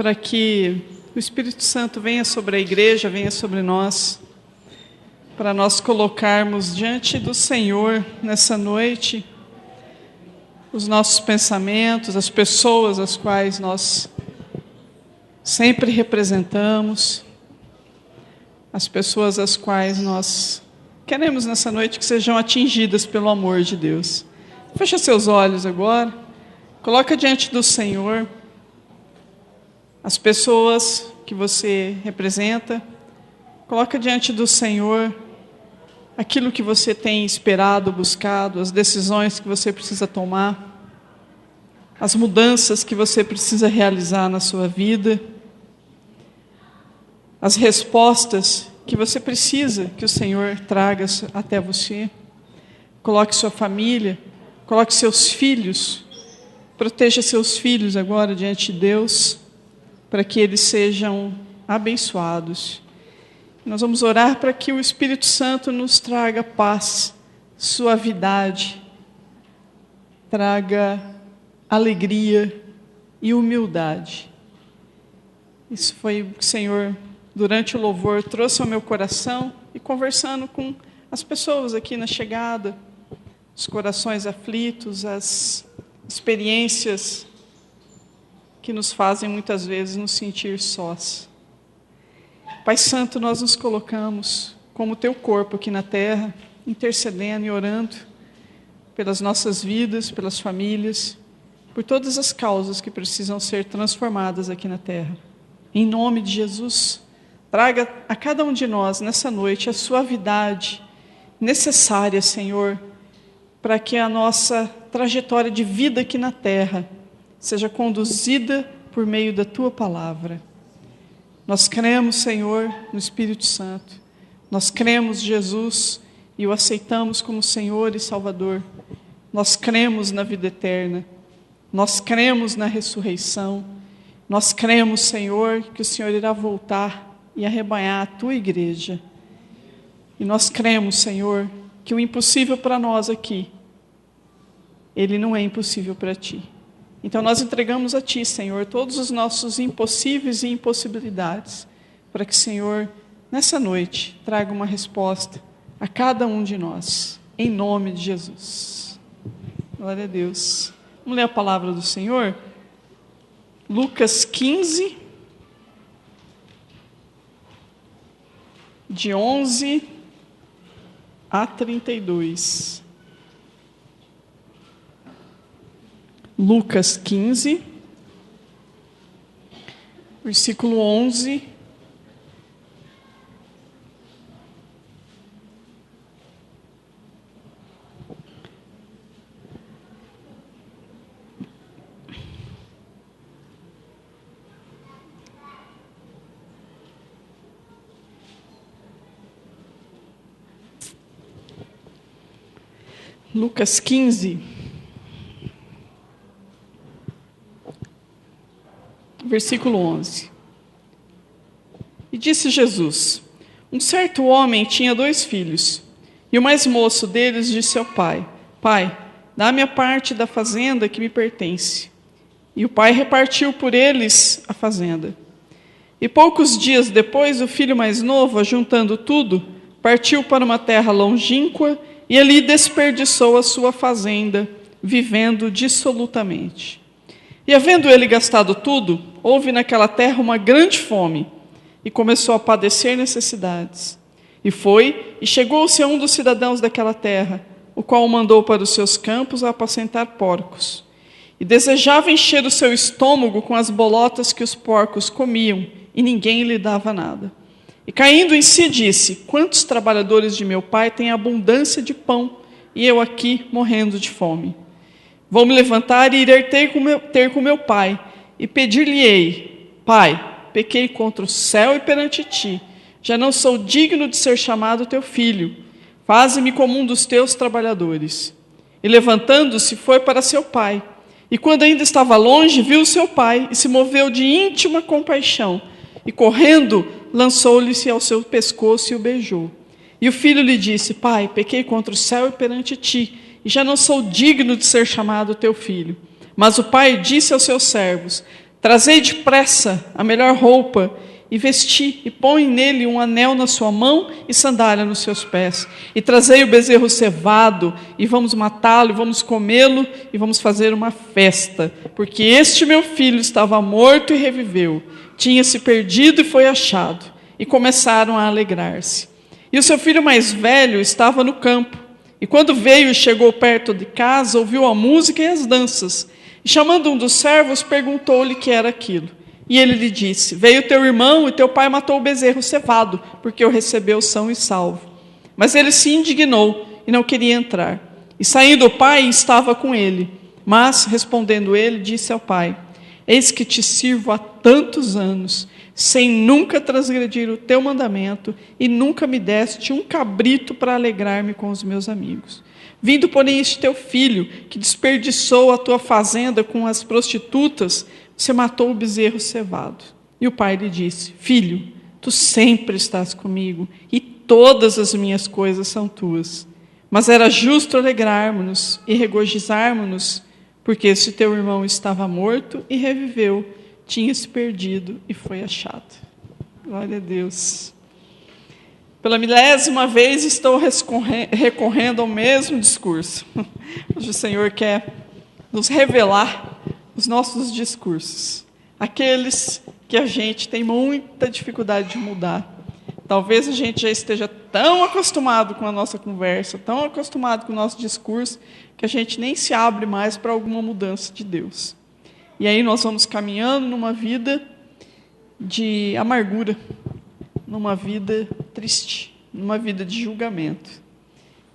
para que o Espírito Santo venha sobre a igreja, venha sobre nós, para nós colocarmos diante do Senhor nessa noite os nossos pensamentos, as pessoas as quais nós sempre representamos, as pessoas as quais nós queremos nessa noite que sejam atingidas pelo amor de Deus. Fecha seus olhos agora, coloca diante do Senhor as pessoas que você representa, coloca diante do Senhor aquilo que você tem esperado, buscado, as decisões que você precisa tomar, as mudanças que você precisa realizar na sua vida, as respostas que você precisa que o Senhor traga até você. Coloque sua família, coloque seus filhos, proteja seus filhos agora diante de Deus, para que eles sejam abençoados. Nós vamos orar para que o Espírito Santo nos traga paz, suavidade, traga alegria e humildade. Isso foi o que o Senhor, durante o louvor, trouxe ao meu coração, e conversando com as pessoas aqui na chegada, os corações aflitos, as experiências que nos fazem muitas vezes nos sentir sós. Pai Santo, nós nos colocamos como teu corpo aqui na terra, intercedendo e orando pelas nossas vidas, pelas famílias, por todas as causas que precisam ser transformadas aqui na terra. Em nome de Jesus, traga a cada um de nós nessa noite a suavidade necessária, Senhor, para que a nossa trajetória de vida aqui na terra seja conduzida por meio da tua palavra. Nós cremos, Senhor, no Espírito Santo. Nós cremos em Jesus e o aceitamos como Senhor e Salvador. Nós cremos na vida eterna. Nós cremos na ressurreição. Nós cremos, Senhor, que o Senhor irá voltar e arrebanhar a tua igreja. E nós cremos, Senhor, que o impossível para nós aqui, ele não é impossível para ti. Então nós entregamos a Ti, Senhor, todos os nossos impossíveis e impossibilidades, para que, Senhor, nessa noite, traga uma resposta a cada um de nós, em nome de Jesus. Glória a Deus. Vamos ler a palavra do Senhor? Lucas 15, de 11 a 32. Lucas 15, versículo 11. Lucas 15, versículo 11. E disse Jesus: um certo homem tinha 2 filhos, e o mais moço deles disse ao pai: Pai, dá-me a parte da fazenda que me pertence. E o pai repartiu por eles a fazenda. E poucos dias depois, o filho mais novo, ajuntando tudo, partiu para uma terra longínqua e ali desperdiçou a sua fazenda, vivendo dissolutamente. E havendo ele gastado tudo, houve naquela terra uma grande fome, e começou a padecer necessidades. E foi, e chegou-se a um dos cidadãos daquela terra, o qual o mandou para os seus campos a apacentar porcos. E desejava encher o seu estômago com as bolotas que os porcos comiam, e ninguém lhe dava nada. E caindo em si disse: quantos trabalhadores de meu pai têm abundância de pão, e eu aqui morrendo de fome? Vou-me levantar e irei ter com meu pai, e pedir-lhe-ei: Pai, pequei contra o céu e perante ti, já não sou digno de ser chamado teu filho, faze-me como um dos teus trabalhadores. E levantando-se, foi para seu pai, e quando ainda estava longe, viu seu pai, e se moveu de íntima compaixão, e correndo, lançou-lhe-se ao seu pescoço e o beijou. E o filho lhe disse: Pai, pequei contra o céu e perante ti, e já não sou digno de ser chamado teu filho. Mas o pai disse aos seus servos: Trazei depressa a melhor roupa e vesti, e põe nele um anel na sua mão e sandália nos seus pés. E trazei o bezerro cevado, e vamos matá-lo, e vamos comê-lo, e vamos fazer uma festa. Porque este meu filho estava morto e reviveu, tinha se perdido e foi achado. E começaram a alegrar-se. E o seu filho mais velho estava no campo. E quando veio e chegou perto de casa, ouviu a música e as danças. E chamando um dos servos, perguntou-lhe o que era aquilo. E ele lhe disse: veio teu irmão e teu pai matou o bezerro cevado, porque o recebeu são e salvo. Mas ele se indignou e não queria entrar. E saindo o pai, estava com ele. Mas, respondendo ele, disse ao pai: eis que te sirvo há tantos anos, sem nunca transgredir o teu mandamento, e nunca me deste um cabrito para alegrar-me com os meus amigos. Vindo, porém, este teu filho, que desperdiçou a tua fazenda com as prostitutas, você matou o bezerro cevado. E o pai lhe disse: filho, tu sempre estás comigo, e todas as minhas coisas são tuas. Mas era justo alegrarmos-nos e regozijarmos-nos, porque esse teu irmão estava morto e reviveu, tinha se perdido e foi achado. Glória a Deus. Pela 10ª vez estou recorrendo ao mesmo discurso. Hoje o Senhor quer nos revelar os nossos discursos, aqueles que a gente tem muita dificuldade de mudar. Talvez a gente já esteja tão acostumado com a nossa conversa, tão acostumado com o nosso discurso, que a gente nem se abre mais para alguma mudança de Deus. E aí nós vamos caminhando numa vida de amargura, numa vida triste, numa vida de julgamento.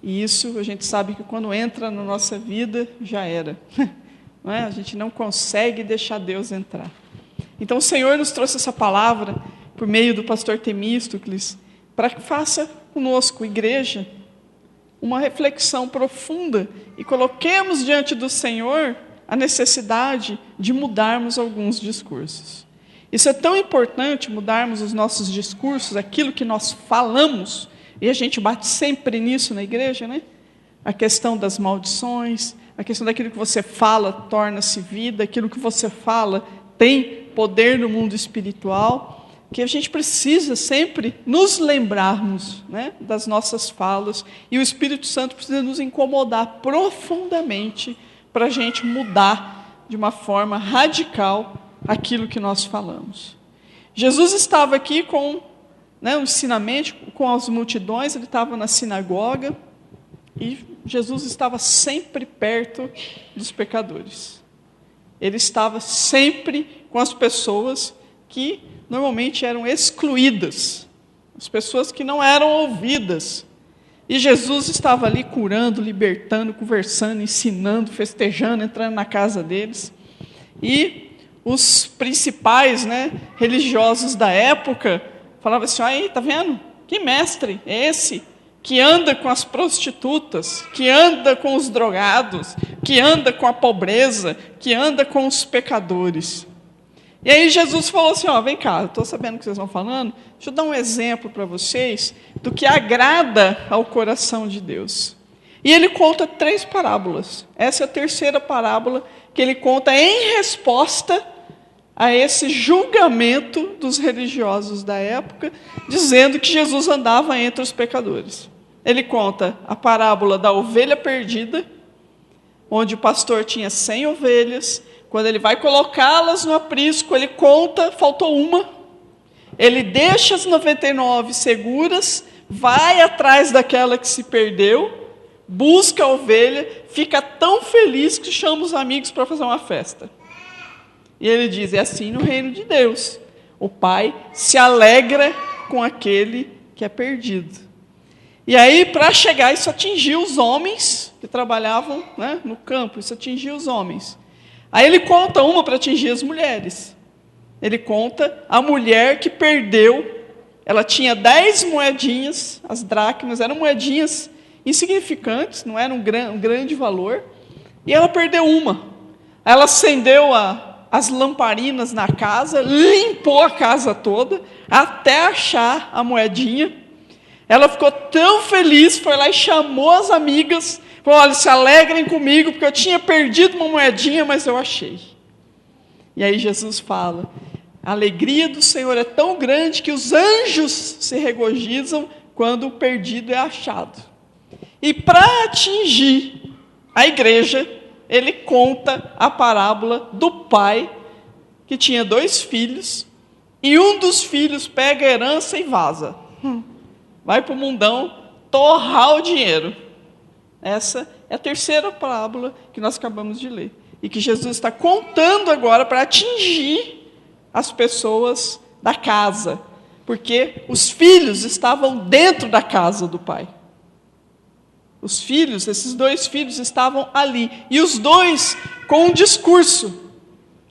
E isso a gente sabe que quando entra na nossa vida, já era. Não é? A gente não consegue deixar Deus entrar. Então o Senhor nos trouxe essa palavra por meio do pastor Temístocles, para que faça conosco, igreja, uma reflexão profunda e coloquemos diante do Senhor a necessidade de mudarmos alguns discursos. Isso é tão importante, mudarmos os nossos discursos, aquilo que nós falamos, e a gente bate sempre nisso na igreja, né? A questão das maldições, a questão daquilo que você fala torna-se vida, aquilo que você fala tem poder no mundo espiritual, que a gente precisa sempre nos lembrarmos, né, das nossas falas, e o Espírito Santo precisa nos incomodar profundamente para a gente mudar de uma forma radical aquilo que nós falamos. Jesus estava aqui com um ensinamento, com as multidões, ele estava na sinagoga, e Jesus estava sempre perto dos pecadores. Ele estava sempre com as pessoas que normalmente eram excluídas, as pessoas que não eram ouvidas. E Jesus estava ali curando, libertando, conversando, ensinando, festejando, entrando na casa deles. E os principais, religiosos da época falavam assim: aí, tá vendo? Que mestre é esse? Que anda com as prostitutas, que anda com os drogados, que anda com a pobreza, que anda com os pecadores. E aí Jesus falou assim: vem cá, eu estou sabendo o que vocês estão falando, deixa eu dar um exemplo para vocês do que agrada ao coração de Deus. E ele conta 3 parábolas. Essa é a 3ª parábola que ele conta em resposta a esse julgamento dos religiosos da época, dizendo que Jesus andava entre os pecadores. Ele conta a parábola da ovelha perdida, onde o pastor tinha 100 ovelhas, quando ele vai colocá-las no aprisco, ele conta, faltou uma, ele deixa as 99 seguras, vai atrás daquela que se perdeu, busca a ovelha, fica tão feliz que chama os amigos para fazer uma festa. E ele diz: é assim no reino de Deus, o Pai se alegra com aquele que é perdido. E aí, para chegar, isso atingiu os homens que trabalhavam no campo, isso atingiu os homens. Aí ele conta uma para atingir as mulheres. Ele conta a mulher que perdeu, ela tinha 10 moedinhas, as dracmas, eram moedinhas insignificantes, não era um grande valor, e ela perdeu uma. Ela acendeu as lamparinas na casa, limpou a casa toda, até achar a moedinha. Ela ficou tão feliz, foi lá e chamou as amigas, falou: olha, se alegrem comigo, porque eu tinha perdido uma moedinha, mas eu achei. E aí Jesus fala: a alegria do Senhor é tão grande que os anjos se regozijam quando o perdido é achado. E para atingir a igreja, ele conta a parábola do pai que tinha 2 filhos, e um dos filhos pega a herança e vaza. Vai para o mundão torrar o dinheiro. Essa é a terceira parábola que nós acabamos de ler. E que Jesus está contando agora para atingir as pessoas da casa. Porque os filhos estavam dentro da casa do pai. Os filhos, esses 2 filhos estavam ali. E os 2 com um discurso.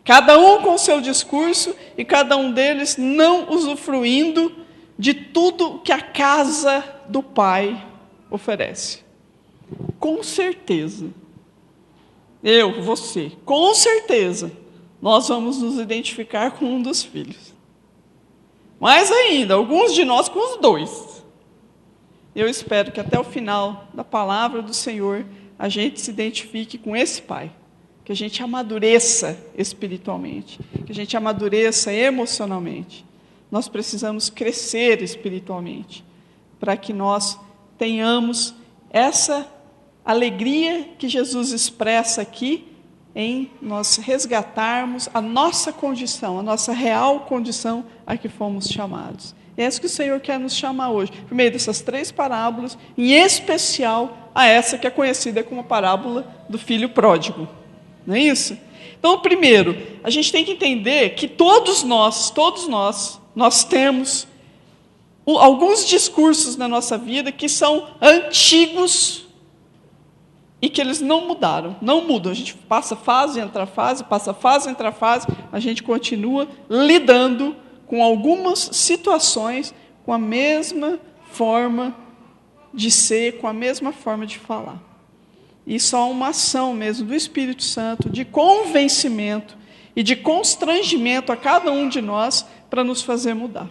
Cada um com o seu discurso e cada um deles não usufruindo de tudo que a casa do pai oferece. Com certeza, você, com certeza, nós vamos nos identificar com um dos filhos. Mais ainda, alguns de nós com os 2. Eu espero que até o final da palavra do Senhor, a gente se identifique com esse pai. Que a gente amadureça espiritualmente, que a gente amadureça emocionalmente. Nós precisamos crescer espiritualmente, para que nós tenhamos essa alegria que Jesus expressa aqui, em nós resgatarmos a nossa condição, a nossa real condição a que fomos chamados. E é isso que o Senhor quer nos chamar hoje, por meio dessas 3 parábolas, em especial a essa que é conhecida como a parábola do filho pródigo. Não é isso? Então, primeiro, a gente tem que entender que todos nós temos alguns discursos na nossa vida que são antigos e que eles não mudaram, não mudam. A gente passa fase, entra fase, passa fase, entra fase, a gente continua lidando com algumas situações com a mesma forma de ser, com a mesma forma de falar. E só uma ação mesmo do Espírito Santo, de convencimento e de constrangimento a cada um de nós para nos fazer mudar.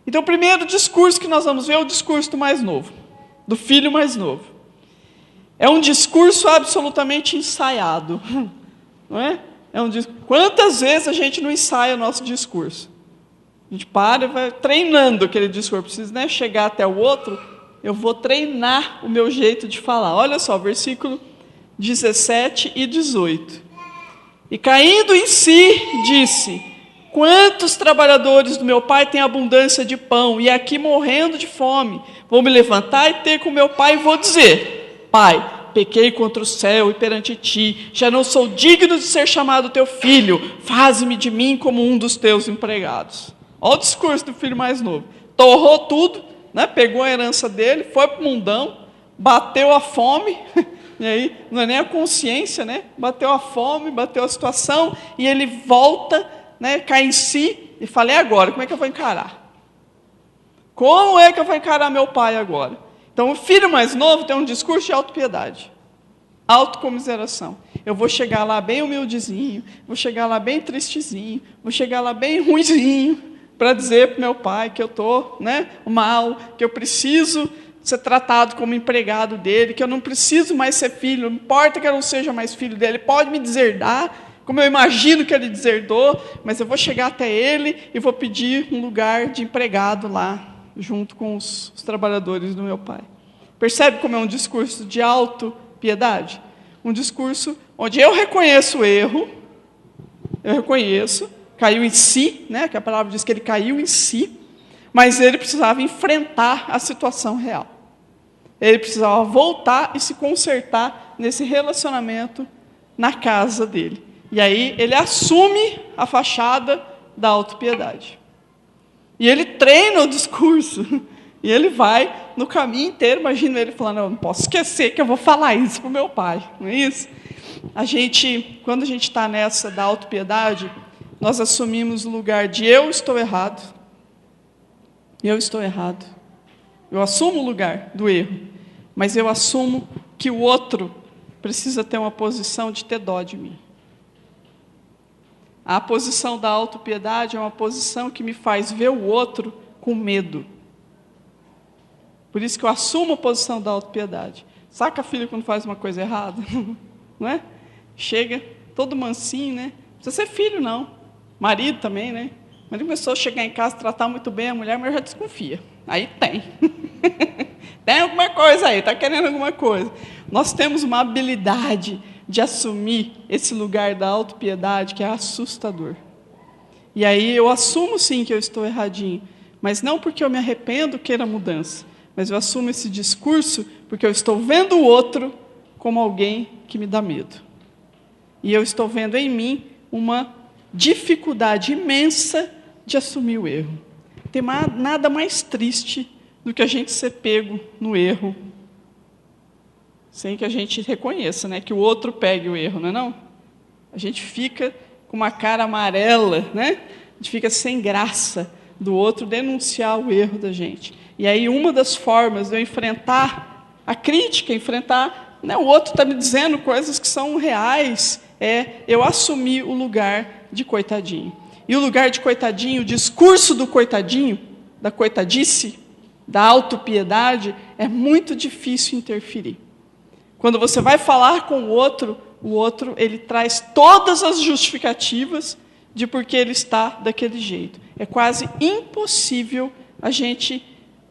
Então, o primeiro discurso que nós vamos ver é o discurso do mais novo, do filho mais novo. É um discurso absolutamente ensaiado, não é? Quantas vezes a gente não ensaia o nosso discurso? A gente para e vai treinando aquele discurso. Precisa, né, chegar até o outro. Eu vou treinar o meu jeito de falar. Olha só, versículo 17 e 18. E caindo em si, disse: quantos trabalhadores do meu pai têm abundância de pão, e aqui morrendo de fome? Vou me levantar e ter com meu pai e vou dizer: Pai, pequei contra o céu e perante ti, já não sou digno de ser chamado teu filho, faze-me de mim como um dos teus empregados. Olha o discurso do filho mais novo. Torrou tudo, né? Pegou a herança dele, foi para o mundão, bateu a fome, e aí não é nem a consciência, né? Bateu a fome, bateu a situação, e ele volta, né? Cai em si e fala: e agora, como é que eu vou encarar? Como é que eu vou encarar meu pai agora? Então o filho mais novo tem um discurso de autopiedade, autocomiseração. Eu vou chegar lá bem humildezinho, vou chegar lá bem tristezinho, vou chegar lá bem ruinzinho, para dizer para o meu pai que eu estou, né, mal, que eu preciso ser tratado como empregado dele, que eu não preciso mais ser filho, não importa que eu não seja mais filho dele, pode me deserdar, como eu imagino que ele deserdou, mas eu vou chegar até ele e vou pedir um lugar de empregado lá, junto com os trabalhadores do meu pai. Percebe como é um discurso de autopiedade? Um discurso onde eu reconheço o erro, eu reconheço, caiu em si, né, que a palavra diz que ele caiu em si, mas ele precisava enfrentar a situação real. Ele precisava voltar e se consertar nesse relacionamento na casa dele. E aí ele assume a fachada da autopiedade. E ele treina o discurso. E ele vai no caminho inteiro, imagina ele falando: eu não posso esquecer que eu vou falar isso para o meu pai. Não é isso? Quando a gente está nessa da autopiedade, nós assumimos o lugar de eu estou errado. Eu estou errado. Eu assumo o lugar do erro. Mas eu assumo que o outro precisa ter uma posição de ter dó de mim. A posição da autopiedade é uma posição que me faz ver o outro com medo. Por isso que eu assumo a posição da autopiedade. Saca, filho, quando faz uma coisa errada? Não é? Chega todo mansinho, né? Não precisa ser filho, não. Marido também, né? O marido começou a chegar em casa, tratar muito bem a mulher, mas já desconfia. Aí tem. Tem alguma coisa aí, está querendo alguma coisa. Nós temos uma habilidade de assumir esse lugar da autopiedade que é assustador. E aí eu assumo sim que eu estou erradinho, mas não porque eu me arrependo, queira mudança, mas eu assumo esse discurso porque eu estou vendo o outro como alguém que me dá medo. E eu estou vendo em mim uma dificuldade imensa de assumir o erro. Tem nada mais triste do que a gente ser pego no erro, sem que a gente reconheça, né, que o outro pegue o erro, não é não? A gente fica com uma cara amarela, né? A gente fica sem graça do outro denunciar o erro da gente. E aí uma das formas de eu enfrentar a crítica, enfrentar, né, o outro está me dizendo coisas que são reais, é eu assumir o lugar de coitadinho. E o lugar de coitadinho, o discurso do coitadinho, da coitadice, da autopiedade, é muito difícil interferir. Quando você vai falar com o outro ele traz todas as justificativas de por que ele está daquele jeito. É quase impossível a gente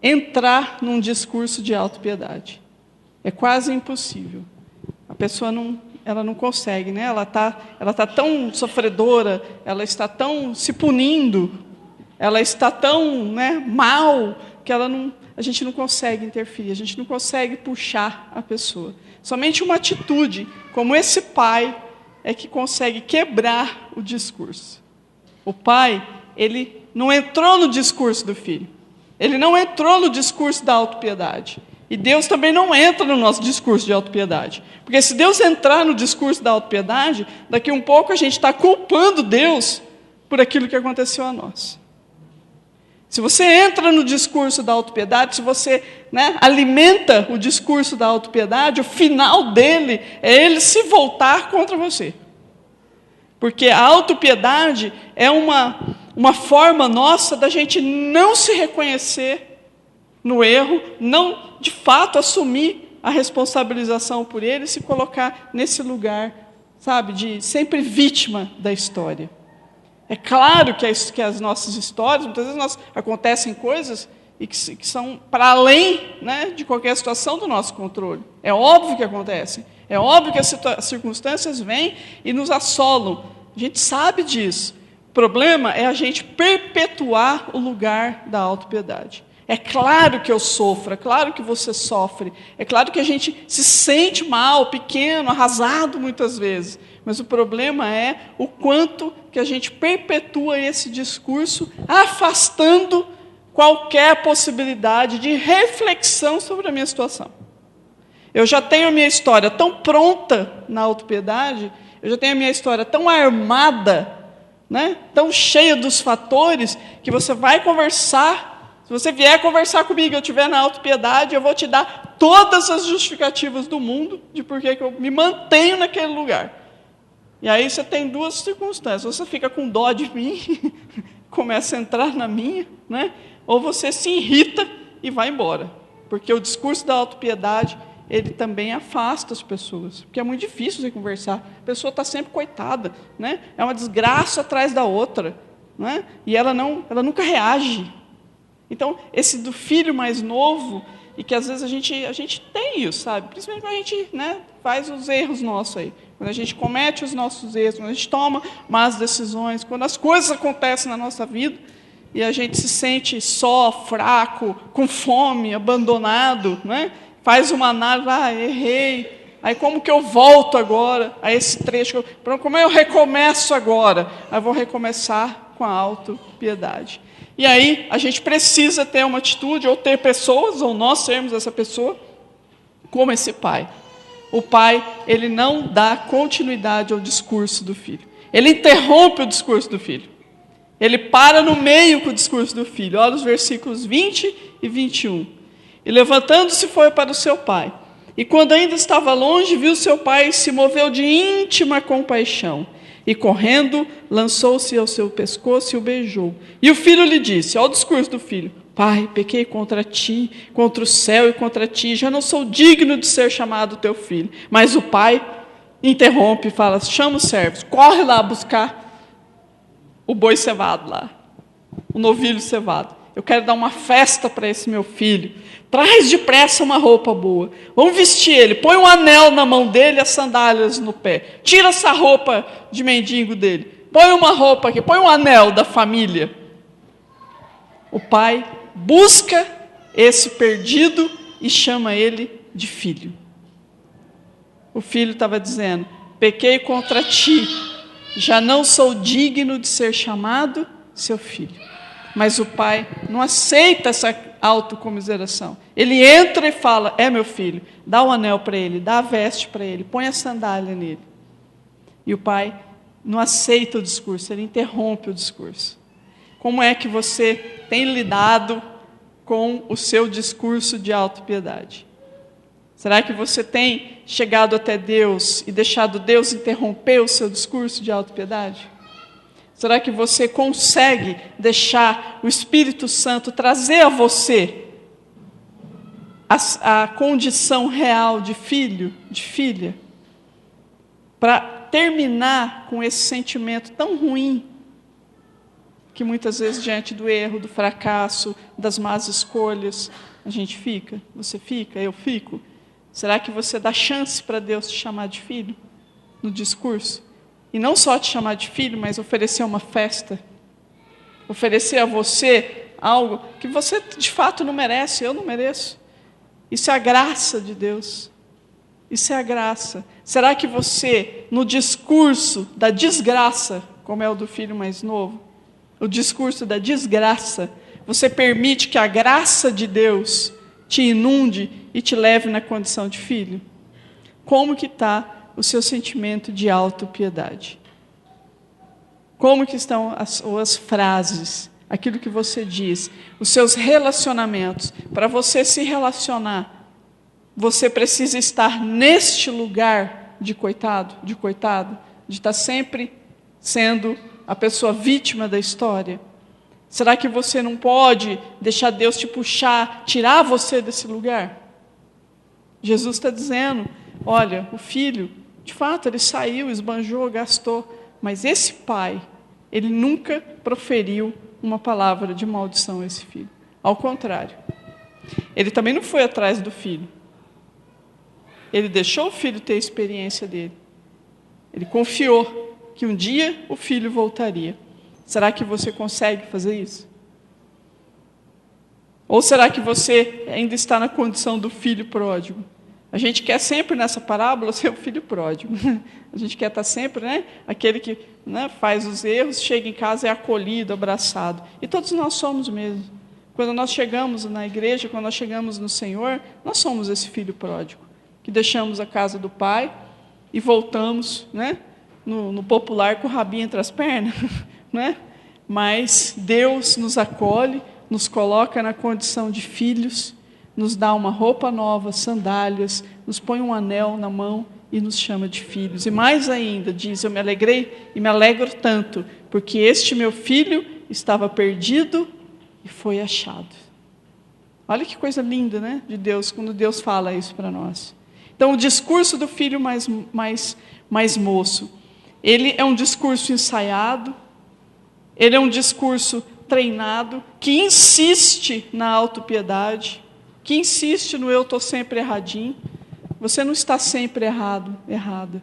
entrar num discurso de autopiedade. É quase impossível. A pessoa ela não consegue, né? Ela tá tão sofredora, ela está tão se punindo, ela está tão, né, mal, que a gente não consegue interferir, a gente não consegue puxar a pessoa. Somente uma atitude, como esse pai, é que consegue quebrar o discurso. O pai, ele não entrou no discurso do filho. Ele não entrou no discurso da autopiedade. E Deus também não entra no nosso discurso de autopiedade. Porque se Deus entrar no discurso da autopiedade, daqui a um pouco a gente está culpando Deus por aquilo que aconteceu a nós. Se você entra no discurso da autopiedade, se você, né, alimenta o discurso da autopiedade, o final dele é ele se voltar contra você. Porque a autopiedade é uma forma nossa da gente não se reconhecer no erro, não, de fato, assumir a responsabilização por ele e se colocar nesse lugar, sabe, de sempre vítima da história. É claro que as nossas histórias, muitas vezes acontecem coisas e que são para além, né, de qualquer situação do nosso controle. É óbvio que acontecem. É óbvio que as circunstâncias vêm e nos assolam. A gente sabe disso. O problema é a gente perpetuar o lugar da autopiedade. É claro que eu sofro, é claro que você sofre, é claro que a gente se sente mal, pequeno, arrasado muitas vezes. Mas o problema é o quanto que a gente perpetua esse discurso, afastando qualquer possibilidade de reflexão sobre a minha situação. Eu já tenho a minha história tão pronta na autopiedade, eu já tenho a minha história tão armada, né, tão cheia dos fatores, que você vai conversar, se você vier conversar comigo, eu estiver na autopiedade, eu vou te dar todas as justificativas do mundo de por que eu me mantenho naquele lugar. E aí você tem duas circunstâncias, você fica com dó de mim, começa a entrar na minha, né? Ou você se irrita e vai embora. Porque o discurso da autopiedade, ele também afasta as pessoas, porque é muito difícil você conversar. A pessoa está sempre coitada, né? É uma desgraça atrás da outra, né? E ela nunca reage. Então, esse do filho mais novo, e que às vezes a gente tem isso, sabe? Principalmente quando a gente, né, faz os erros nossos aí. Quando a gente comete os nossos erros, quando a gente toma más decisões, quando as coisas acontecem na nossa vida e a gente se sente só, fraco, com fome, abandonado, né? Faz uma análise, errei, aí como que eu volto agora a esse trecho? Como eu recomeço agora? Aí eu vou recomeçar com a autopiedade. E aí a gente precisa ter uma atitude, ou ter pessoas, ou nós sermos essa pessoa, como esse pai. O pai, ele não dá continuidade ao discurso do filho. Ele interrompe o discurso do filho. Ele para no meio com o discurso do filho. Olha os versículos 20 e 21. E levantando-se foi para o seu pai. E quando ainda estava longe, viu seu pai e se moveu de íntima compaixão. E correndo, lançou-se ao seu pescoço e o beijou. E o filho lhe disse, olha o discurso do filho: Pai, pequei contra ti, contra o céu e contra ti, já não sou digno de ser chamado teu filho. Mas o pai interrompe e fala, chama os servos, corre lá buscar o boi cevado lá, o novilho cevado. Eu quero dar uma festa para esse meu filho. Traz depressa uma roupa boa. Vamos vestir ele. Põe um anel na mão dele e as sandálias no pé. Tira essa roupa de mendigo dele. Põe uma roupa aqui. Põe um anel da família. O pai busca esse perdido e chama ele de filho. O filho estava dizendo: pequei contra ti, já não sou digno de ser chamado seu filho. Mas o pai não aceita essa autocomiseração. Ele entra e fala: é meu filho, dá o anel para ele, dá a veste para ele, põe a sandália nele. E o pai não aceita o discurso, ele interrompe o discurso. Como é que você tem lidado com o seu discurso de autopiedade? Será que você tem chegado até Deus e deixado Deus interromper o seu discurso de autopiedade? Será que você consegue deixar o Espírito Santo trazer a você a condição real de filho, de filha, para terminar com esse sentimento tão ruim que muitas vezes diante do erro, do fracasso, das más escolhas, a gente fica, você fica, eu fico? Será que você dá chance para Deus te chamar de filho no discurso? E não só te chamar de filho, mas oferecer uma festa. Oferecer a você algo que você de fato não merece, eu não mereço. Isso é a graça de Deus. Isso é a graça. Será que você, no discurso da desgraça, como é o do filho mais novo, o discurso da desgraça, você permite que a graça de Deus te inunde e te leve na condição de filho? Como que está o seu sentimento de autopiedade? Como que estão as frases, aquilo que você diz, os seus relacionamentos? Para você se relacionar, você precisa estar neste lugar de coitado, de coitada, de estar sempre sendo a pessoa vítima da história? Será que você não pode deixar Deus te puxar, tirar você desse lugar? Jesus está dizendo: olha, o filho, de fato, ele saiu, esbanjou, gastou, mas esse pai, ele nunca proferiu uma palavra de maldição a esse filho. Ao contrário, ele também não foi atrás do filho. Ele deixou o filho ter a experiência dele. Ele confiou que um dia o filho voltaria. Será que você consegue fazer isso? Ou será que você ainda está na condição do filho pródigo? A gente quer sempre nessa parábola ser o filho pródigo. A gente quer estar sempre, aquele que faz os erros, chega em casa, é acolhido, abraçado. E todos nós somos mesmo. Quando nós chegamos na igreja, quando nós chegamos no Senhor, nós somos esse filho pródigo, que deixamos a casa do pai e voltamos, no popular, com o rabinho entre as pernas. Mas Deus nos acolhe, nos coloca na condição de filhos, nos dá uma roupa nova, sandálias, nos põe um anel na mão e nos chama de filhos. E mais ainda, diz: eu me alegrei e me alegro tanto, porque este meu filho estava perdido e foi achado. Olha que coisa linda, de Deus, quando Deus fala isso para nós. Então, o discurso do filho mais moço, ele é um discurso ensaiado, ele é um discurso treinado, que insiste na autopiedade, que insiste no eu estou sempre erradinho. Você não está sempre errada.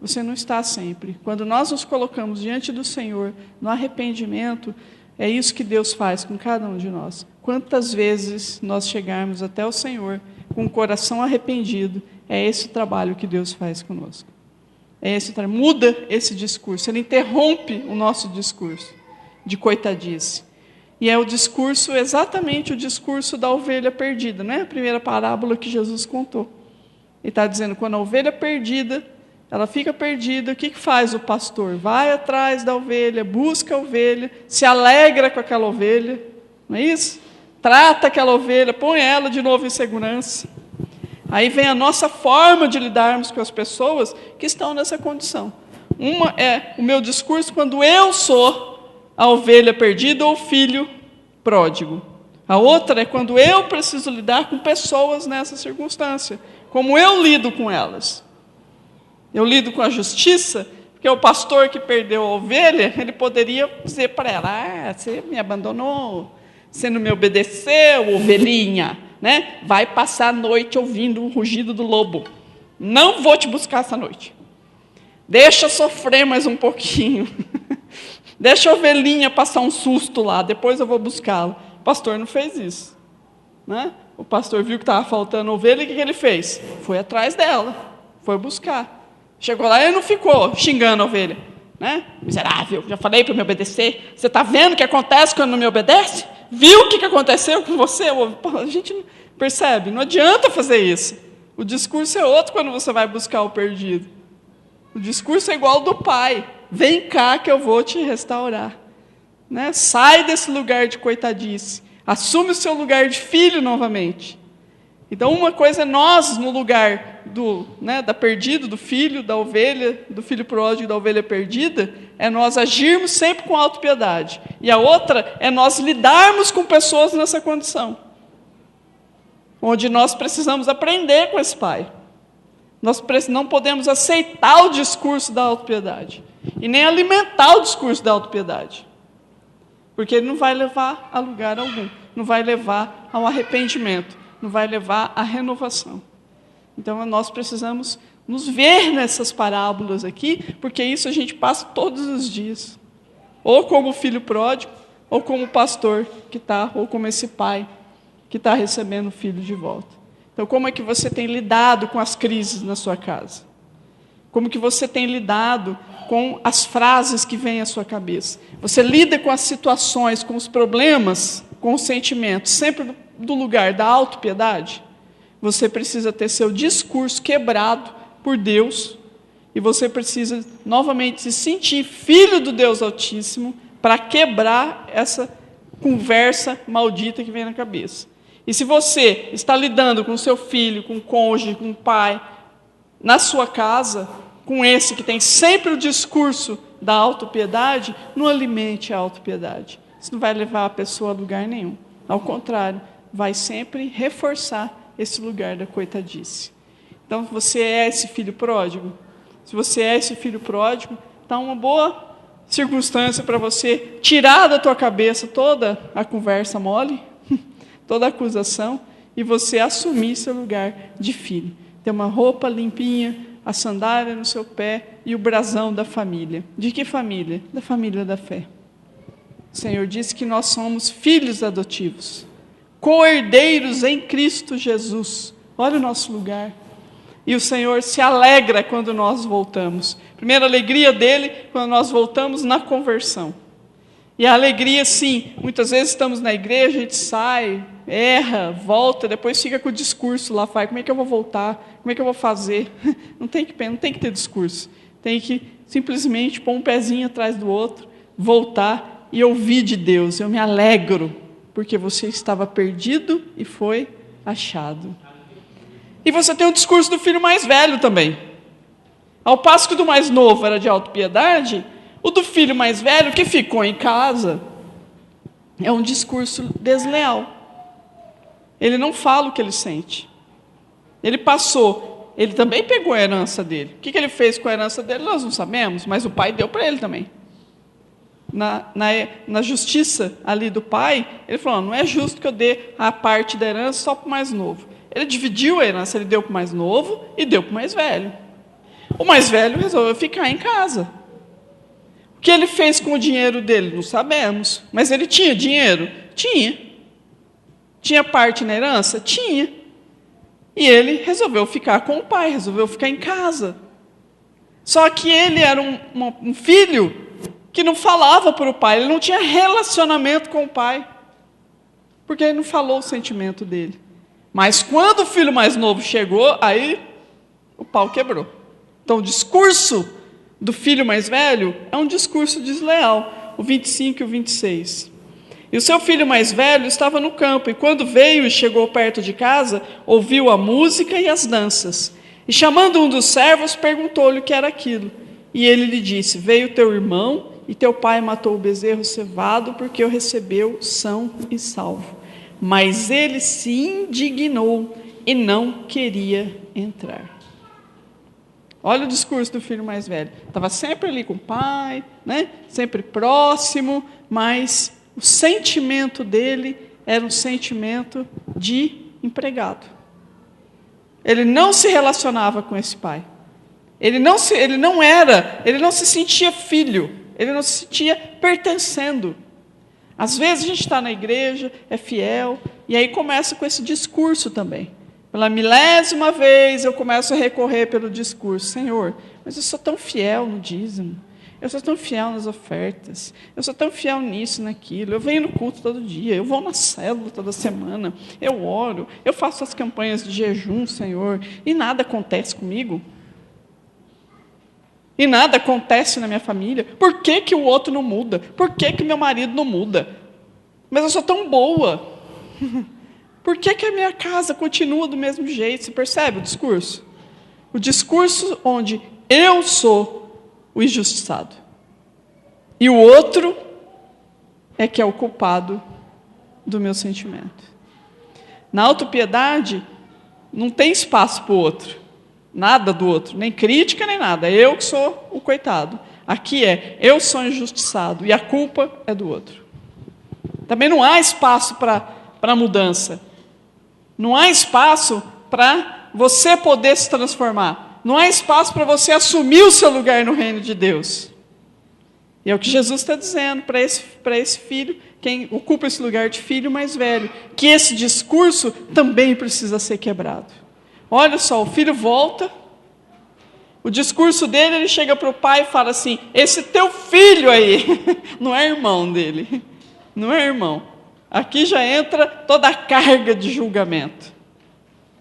Você não está sempre. Quando nós nos colocamos diante do Senhor, no arrependimento, é isso que Deus faz com cada um de nós. Quantas vezes nós chegarmos até o Senhor com o coração arrependido, é esse o trabalho que Deus faz conosco. Muda esse discurso, ele interrompe o nosso discurso de coitadice. E é o discurso, exatamente o discurso da ovelha perdida, não é a primeira parábola que Jesus contou. Ele está dizendo, quando a ovelha perdida, ela fica perdida, o que faz o pastor? Vai atrás da ovelha, busca a ovelha, se alegra com aquela ovelha, não é isso? Trata aquela ovelha, põe ela de novo em segurança. Aí vem a nossa forma de lidarmos com as pessoas que estão nessa condição. Uma é o meu discurso quando eu sou a ovelha perdida ou o filho pródigo. A outra é quando eu preciso lidar com pessoas nessa circunstância. Como eu lido com elas? Eu lido com a justiça, Porque o pastor que perdeu a ovelha, ele poderia dizer para ela: você me abandonou, você não me obedeceu, ovelhinha, né? Vai passar a noite ouvindo o rugido do lobo. Não vou te buscar essa noite. Deixa eu sofrer mais um pouquinho. Deixa a ovelhinha passar um susto lá, depois eu vou buscá-la. O pastor não fez isso, né? O pastor viu que estava faltando ovelha, e o que ele fez? Foi atrás dela, foi buscar. Chegou lá e não ficou xingando a ovelha, né? Miserável, já falei para me obedecer. Você está vendo o que acontece quando não me obedece? Viu o que aconteceu com você? A gente não percebe, não adianta fazer isso. O discurso é outro quando você vai buscar o perdido. O discurso é igual ao do pai. Vem cá que eu vou te restaurar. Né? Sai desse lugar de coitadice. Assume o seu lugar de filho novamente. Então, uma coisa é nós no lugar da perdida, do filho, da ovelha, do filho pródigo, da ovelha perdida, é nós agirmos sempre com autopiedade. E a outra é nós lidarmos com pessoas nessa condição, onde nós precisamos aprender com esse pai. Nós não podemos aceitar o discurso da autopiedade e nem alimentar o discurso da autopiedade, porque ele não vai levar a lugar algum, não vai levar ao arrependimento, não vai levar à renovação. Então, nós precisamos nos ver nessas parábolas aqui, porque isso a gente passa todos os dias, ou como filho pródigo, ou como pastor que está, ou como esse pai que está recebendo o filho de volta. Então, como é que você tem lidado com as crises na sua casa? Como que você tem lidado com as frases que vêm à sua cabeça? Você lida com as situações, com os problemas, com os sentimentos, sempre do lugar da autopiedade? Você precisa ter seu discurso quebrado por Deus, e você precisa novamente se sentir filho do Deus Altíssimo para quebrar essa conversa maldita que vem na cabeça. E se você está lidando com seu filho, com o cônjuge, com o pai, na sua casa, com esse que tem sempre o discurso da autopiedade, não alimente a autopiedade. Isso não vai levar a pessoa a lugar nenhum. Ao contrário, vai sempre reforçar esse lugar da coitadice. Então, você é esse filho pródigo? Se você é esse filho pródigo, está uma boa circunstância para você tirar da tua cabeça toda a conversa mole, toda a acusação, e você assumir seu lugar de filho. Ter uma roupa limpinha, a sandália no seu pé e o brasão da família. De que família? Da família da fé. O Senhor disse que nós somos filhos adotivos, co-herdeiros em Cristo Jesus. Olha o nosso lugar. E o Senhor se alegra quando nós voltamos. Primeira alegria dele, quando nós voltamos na conversão. E a alegria, sim, muitas vezes estamos na igreja, a gente sai, erra, volta, depois fica com o discurso lá, como é que eu vou voltar? Como é que eu vou fazer? Não tem que ter discurso. Tem que simplesmente pôr um pezinho atrás do outro, voltar e ouvir de Deus. Eu me alegro, porque você estava perdido e foi achado. E você tem o discurso do filho mais velho também. Ao passo que o do mais novo era de autopiedade, o do filho mais velho, que ficou em casa, é um discurso desleal. Ele não fala o que ele sente. Ele passou, ele também pegou a herança dele. O que ele fez com a herança dele, nós não sabemos, mas o pai deu para ele também. Na justiça ali do pai, ele falou, não é justo que eu dê a parte da herança só para o mais novo. Ele dividiu a herança, ele deu para o mais novo e deu para o mais velho. O mais velho resolveu ficar em casa. O que ele fez com o dinheiro dele? Não sabemos. Mas ele tinha dinheiro? Tinha. Tinha parte na herança? Tinha. E ele resolveu ficar com o pai, resolveu ficar em casa. Só que ele era um filho que não falava para o pai, ele não tinha relacionamento com o pai, porque ele não falou o sentimento dele. Mas quando o filho mais novo chegou, aí o pau quebrou. Então o discurso do filho mais velho é um discurso desleal, o 25 e o 26. E o seu filho mais velho estava no campo, e quando veio e chegou perto de casa, ouviu a música e as danças. E chamando um dos servos, perguntou-lhe o que era aquilo. E ele lhe disse, veio teu irmão, e teu pai matou o bezerro cevado, porque o recebeu são e salvo. Mas ele se indignou e não queria entrar. Olha o discurso do filho mais velho. Estava sempre ali com o pai, né? Sempre próximo, mas o sentimento dele era um sentimento de empregado. Ele não se relacionava com esse pai. Ele não se sentia filho. Ele não se sentia pertencendo. Às vezes a gente está na igreja, é fiel, e aí começa com esse discurso também. Pela milésima vez eu começo a recorrer pelo discurso. Senhor, mas eu sou tão fiel no dízimo. Eu sou tão fiel nas ofertas. Eu sou tão fiel nisso, naquilo. Eu venho no culto todo dia. Eu vou na célula toda semana. Eu oro. Eu faço as campanhas de jejum, Senhor. E nada acontece comigo. E nada acontece na minha família. Por que que o outro não muda? Por que que meu marido não muda? Mas eu sou tão boa. Por que que a minha casa continua do mesmo jeito? Você percebe o discurso? O discurso onde eu sou o injustiçado. E o outro é que é o culpado do meu sentimento. Na autopiedade, não tem espaço para o outro. Nada do outro, nem crítica, nem nada. É eu que sou o coitado. Aqui eu sou injustiçado e a culpa é do outro. Também não há espaço para mudança. Não há espaço para você poder se transformar. Não há espaço para você assumir o seu lugar no reino de Deus. E é o que Jesus está dizendo para esse filho, quem ocupa esse lugar de filho mais velho, que esse discurso também precisa ser quebrado. Olha só, o filho volta, o discurso dele, ele chega para o pai e fala assim, esse teu filho aí, não é irmão dele, não é irmão. Aqui já entra toda a carga de julgamento.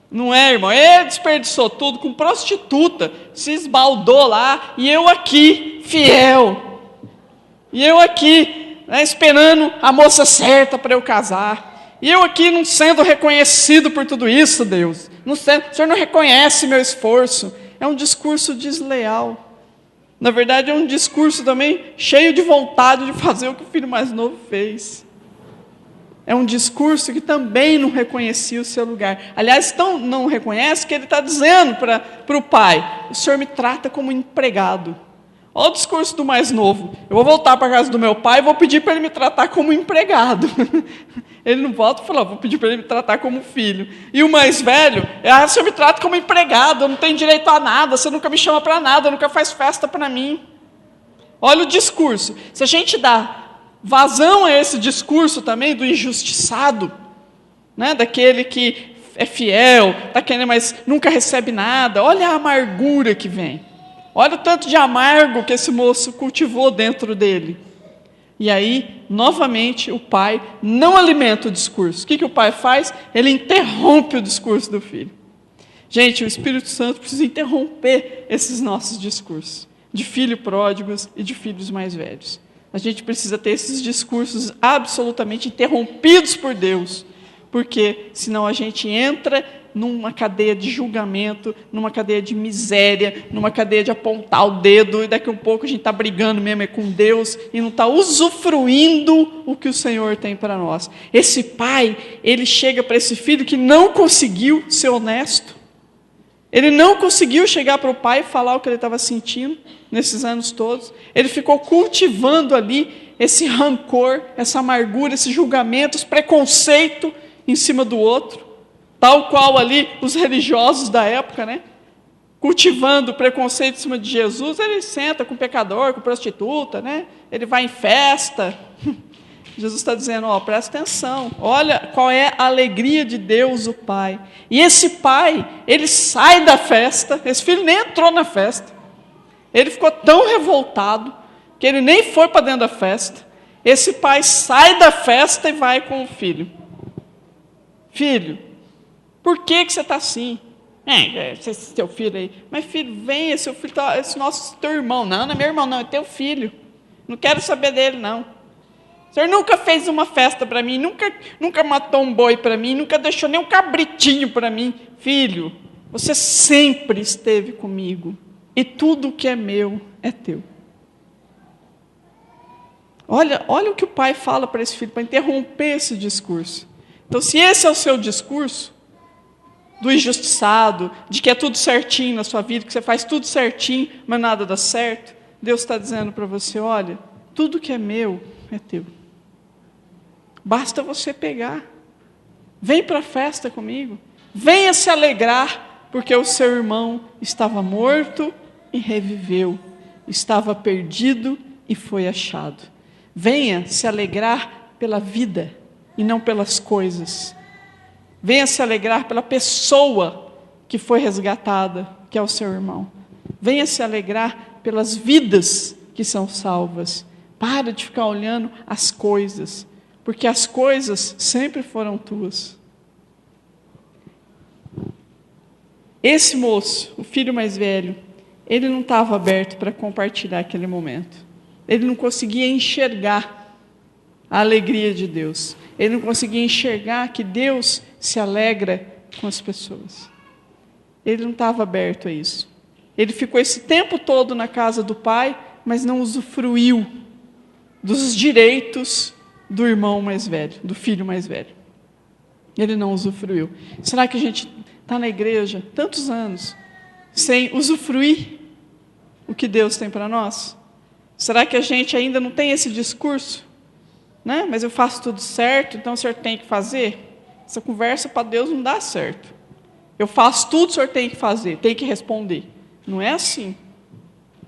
Não é, irmão? Ele desperdiçou tudo com prostituta, se esbaldou lá, e eu aqui, fiel. E eu aqui, né, esperando a moça certa para eu casar. E eu aqui não sendo reconhecido por tudo isso, Deus. O Senhor não reconhece meu esforço. É um discurso desleal. Na verdade, é um discurso também cheio de vontade de fazer o que o filho mais novo fez. É um discurso que também não reconhecia o seu lugar. Aliás, não reconhece que ele está dizendo para o pai, o senhor me trata como empregado. Olha o discurso do mais novo. Eu vou voltar para a casa do meu pai e vou pedir para ele me tratar como empregado. Ele não volta e fala, vou pedir para ele me tratar como filho. E o mais velho, o senhor me trata como empregado, eu não tenho direito a nada, você nunca me chama para nada, nunca faz festa para mim. Olha o discurso. Se a gente dá vazão a esse discurso também do injustiçado, né? Daquele que é fiel, daquele mas nunca recebe nada, olha a amargura que vem. Olha o tanto de amargo que esse moço cultivou dentro dele. E aí, novamente, o pai não alimenta o discurso. O que o pai faz? Ele interrompe o discurso do filho. Gente, o Espírito Santo precisa interromper esses nossos discursos, de filhos pródigos e de filhos mais velhos. A gente precisa ter esses discursos absolutamente interrompidos por Deus, porque senão a gente entra numa cadeia de julgamento, numa cadeia de miséria, numa cadeia de apontar o dedo, e daqui a um pouco a gente está brigando mesmo com Deus, e não está usufruindo o que o Senhor tem para nós. Esse pai, ele chega para esse filho que não conseguiu ser honesto, ele não conseguiu chegar para o pai e falar o que ele estava sentindo nesses anos todos, ele ficou cultivando ali esse rancor, essa amargura, esse julgamento, esse preconceito em cima do outro, tal qual ali os religiosos da época, né? Cultivando o preconceito em cima de Jesus, ele senta com pecador, com prostituta, né? Ele vai em festa. Jesus está dizendo, presta atenção, olha qual é a alegria de Deus, o Pai. E esse pai, ele sai da festa, esse filho nem entrou na festa, ele ficou tão revoltado, que ele nem foi para dentro da festa. Esse pai sai da festa e vai com o filho. Filho, por que você está assim? Esse teu filho aí. Mas filho, vem, esse teu irmão. Não é meu irmão não, é teu filho. Não quero saber dele não. O senhor nunca fez uma festa para mim, nunca matou um boi para mim, nunca deixou nem um cabritinho para mim. Filho, você sempre esteve comigo, e tudo que é meu é teu. Olha o que o pai fala para esse filho, para interromper esse discurso. Então, se esse é o seu discurso, do injustiçado, de que é tudo certinho na sua vida, que você faz tudo certinho, mas nada dá certo. Deus está dizendo para você, olha, tudo que é meu é teu. Basta você pegar. Vem para a festa comigo. Venha se alegrar, porque o seu irmão estava morto e reviveu. Estava perdido e foi achado. Venha se alegrar pela vida e não pelas coisas. Venha se alegrar pela pessoa que foi resgatada, que é o seu irmão. Venha se alegrar pelas vidas que são salvas. Para de ficar olhando as coisas, porque as coisas sempre foram tuas. Esse moço, o filho mais velho, ele não estava aberto para compartilhar aquele momento. Ele não conseguia enxergar a alegria de Deus. Ele não conseguia enxergar que Deus se alegra com as pessoas. Ele não estava aberto a isso. Ele ficou esse tempo todo na casa do pai, mas não usufruiu dos direitos do irmão mais velho, do filho mais velho. Ele não usufruiu. Será que a gente está na igreja tantos anos sem usufruir o que Deus tem para nós? Será que a gente ainda não tem esse discurso? Né? Mas eu faço tudo certo, então o senhor tem que fazer? Essa conversa para Deus não dá certo. Eu faço tudo, o senhor tem que fazer, tem que responder. Não é assim.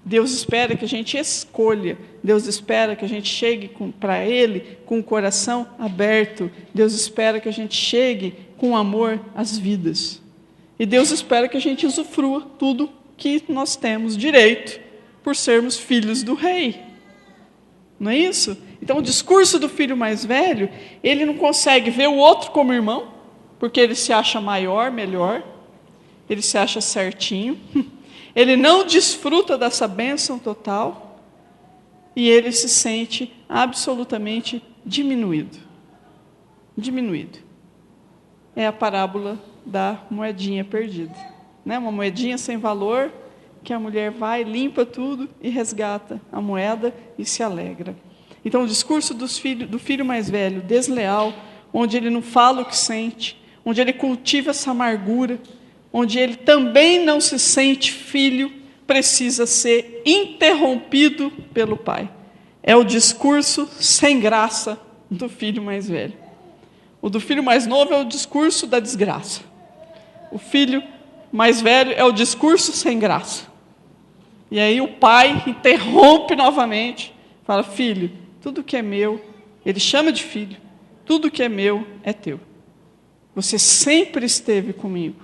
Deus espera que a gente escolha. Deus espera que a gente chegue para Ele com o coração aberto. Deus espera que a gente chegue com amor às vidas. E Deus espera que a gente usufrua tudo que nós temos direito por sermos filhos do Rei. Não é isso? Então, o discurso do filho mais velho, ele não consegue ver o outro como irmão, porque ele se acha maior, melhor, ele se acha certinho, ele não desfruta dessa bênção total, e ele se sente absolutamente diminuído. Diminuído. É a parábola da moedinha perdida. Né? Uma moedinha sem valor, que a mulher vai, limpa tudo e resgata a moeda e se alegra. Então, o discurso do filho mais velho, desleal, onde ele não fala o que sente, onde ele cultiva essa amargura, onde ele também não se sente filho, precisa ser interrompido pelo pai. É o discurso sem graça do filho mais velho. O do filho mais novo é o discurso da desgraça. O filho mais velho é o discurso sem graça. E aí o pai interrompe novamente, fala, filho, tudo que é meu, ele chama de filho, tudo que é meu é teu. Você sempre esteve comigo.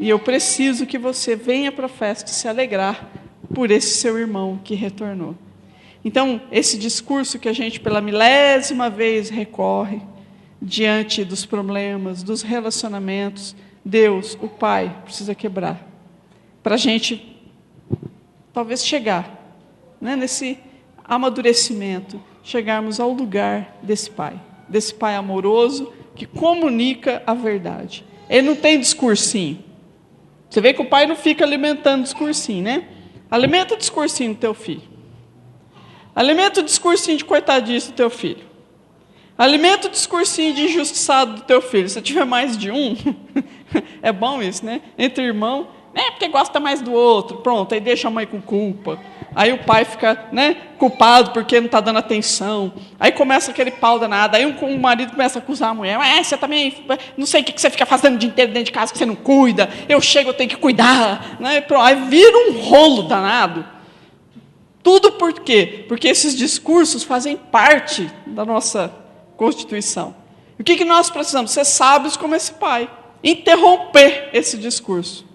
E eu preciso que você venha para a festa se alegrar por esse seu irmão que retornou. Então, esse discurso que a gente pela milésima vez recorre, diante dos problemas, dos relacionamentos, Deus, o Pai, precisa quebrar. Para a gente, talvez chegar, né, nesse amadurecimento, chegarmos ao lugar desse Pai amoroso, que comunica a verdade. Ele não tem discursinho. Você vê que o pai não fica alimentando discursinho, né? Alimenta o discursinho do teu filho. Alimenta o discursinho de coitadice do teu filho. Alimenta o discursinho de injustiçado do teu filho. Se tiver mais de um, é bom isso, né? Entre irmão, porque gosta mais do outro. Pronto, aí deixa a mãe com culpa. Aí o pai fica, culpado porque não está dando atenção. Aí começa aquele pau danado. Aí o marido começa a acusar a mulher. Você também, não sei o que você fica fazendo o dia inteiro dentro de casa que você não cuida. Eu chego, eu tenho que cuidar. Aí vira um rolo danado. Tudo por quê? Porque esses discursos fazem parte da nossa Constituição. E o que nós precisamos? Ser sábios como esse pai. Interromper esse discurso.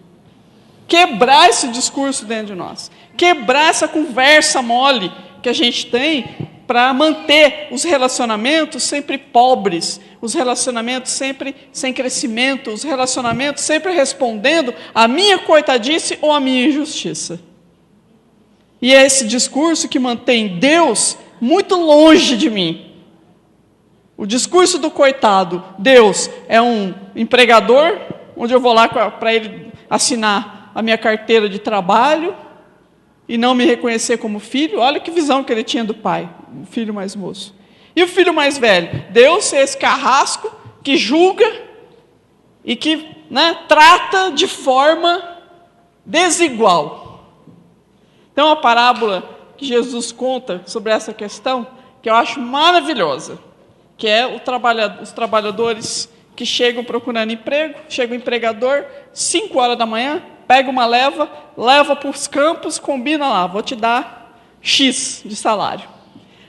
Quebrar esse discurso dentro de nós. Quebrar essa conversa mole que a gente tem para manter os relacionamentos sempre pobres, os relacionamentos sempre sem crescimento, os relacionamentos sempre respondendo à minha coitadice ou à minha injustiça. E é esse discurso que mantém Deus muito longe de mim. O discurso do coitado, Deus é um empregador, onde eu vou lá para ele assinar a minha carteira de trabalho e não me reconhecer como filho. Olha que visão que ele tinha do pai, o filho mais moço. E o filho mais velho? Deus é esse carrasco que julga e que, trata de forma desigual. Tem uma parábola que Jesus conta sobre essa questão que eu acho maravilhosa, que é os trabalhadores que chegam procurando emprego, chega o empregador, 5 horas da manhã, pega uma leva para os campos, combina lá, vou te dar X de salário.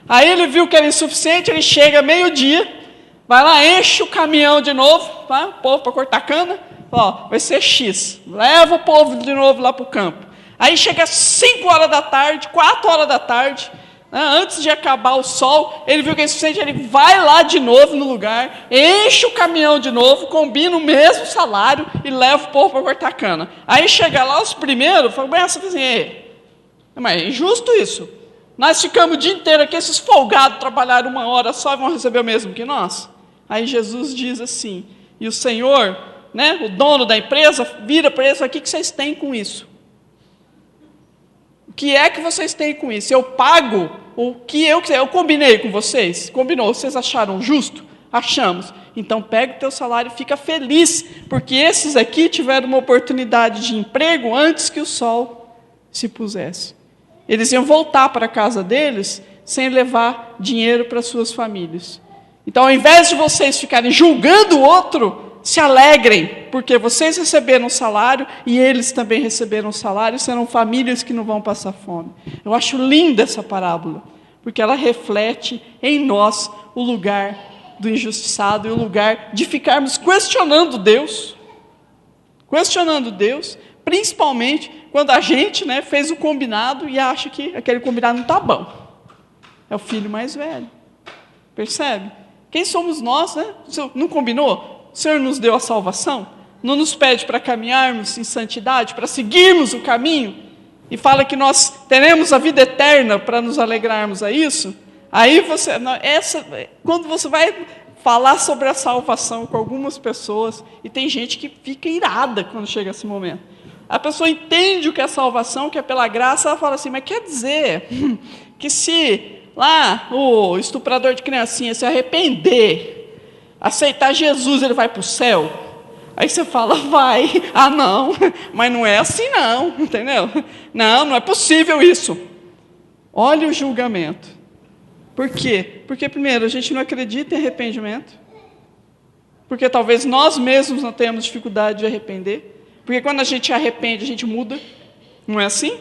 Aí ele viu que era insuficiente, ele chega meio-dia, vai lá, enche o caminhão de novo, tá? O povo para cortar cana, vai ser X, leva o povo de novo lá para o campo. Aí chega 5 horas da tarde, 4 horas da tarde, antes de acabar o sol, ele viu que é insuficiente, ele vai lá de novo no lugar, enche o caminhão de novo, combina o mesmo salário e leva o povo para cortar cana. Aí chega lá os primeiros, começa assim, mas é injusto isso. Nós ficamos o dia inteiro aqui, esses folgados trabalharam 1 hora só e vão receber o mesmo que nós. Aí Jesus diz assim, e o Senhor, o dono da empresa, vira para eles, o que vocês têm com isso? O que é que vocês têm com isso? Eu pago o que eu quiser. Eu combinei com vocês? Combinou. Vocês acharam justo? Achamos. Então pega o teu salário e fica feliz, porque esses aqui tiveram uma oportunidade de emprego antes que o sol se pusesse. Eles iam voltar para a casa deles sem levar dinheiro para suas famílias. Então, ao invés de vocês ficarem julgando o outro, se alegrem, porque vocês receberam um salário e eles também receberam um salário, serão famílias que não vão passar fome. Eu acho linda essa parábola, porque ela reflete em nós o lugar do injustiçado e o lugar de ficarmos questionando Deus, principalmente quando a gente fez o combinado e acha que aquele combinado não está bom. É o filho mais velho. Percebe? Quem somos nós, Não combinou? O Senhor nos deu a salvação? Não nos pede para caminharmos em santidade, para seguirmos o caminho? E fala que nós teremos a vida eterna para nos alegrarmos a isso? Aí quando você vai falar sobre a salvação com algumas pessoas, e tem gente que fica irada quando chega esse momento. A pessoa entende o que é salvação, que é pela graça, ela fala assim, mas quer dizer que se lá o estuprador de criancinha se arrepender, aceitar Jesus, ele vai para o céu? Aí você fala, vai. Não, mas não é assim não, entendeu? Não é possível isso. Olha o julgamento. Por quê? Porque primeiro, a gente não acredita em arrependimento. Porque talvez nós mesmos não tenhamos dificuldade de arrepender. Porque quando a gente arrepende, a gente muda. Não é assim?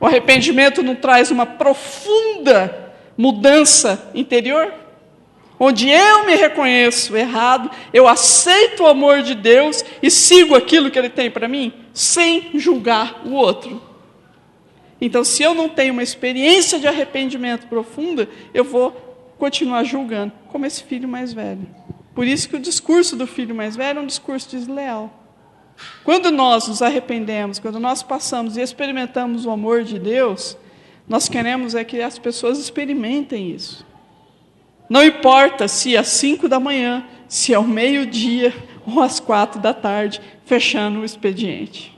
O arrependimento não traz uma profunda mudança interior? Onde eu me reconheço errado, eu aceito o amor de Deus e sigo aquilo que Ele tem para mim, sem julgar o outro. Então, se eu não tenho uma experiência de arrependimento profunda, eu vou continuar julgando, como esse filho mais velho. Por isso que o discurso do filho mais velho é um discurso desleal. Quando nós nos arrependemos, quando nós passamos e experimentamos o amor de Deus, nós queremos que as pessoas experimentem isso. Não importa se é às 5 da manhã, se é ao meio-dia ou às 4 da tarde, fechando o expediente.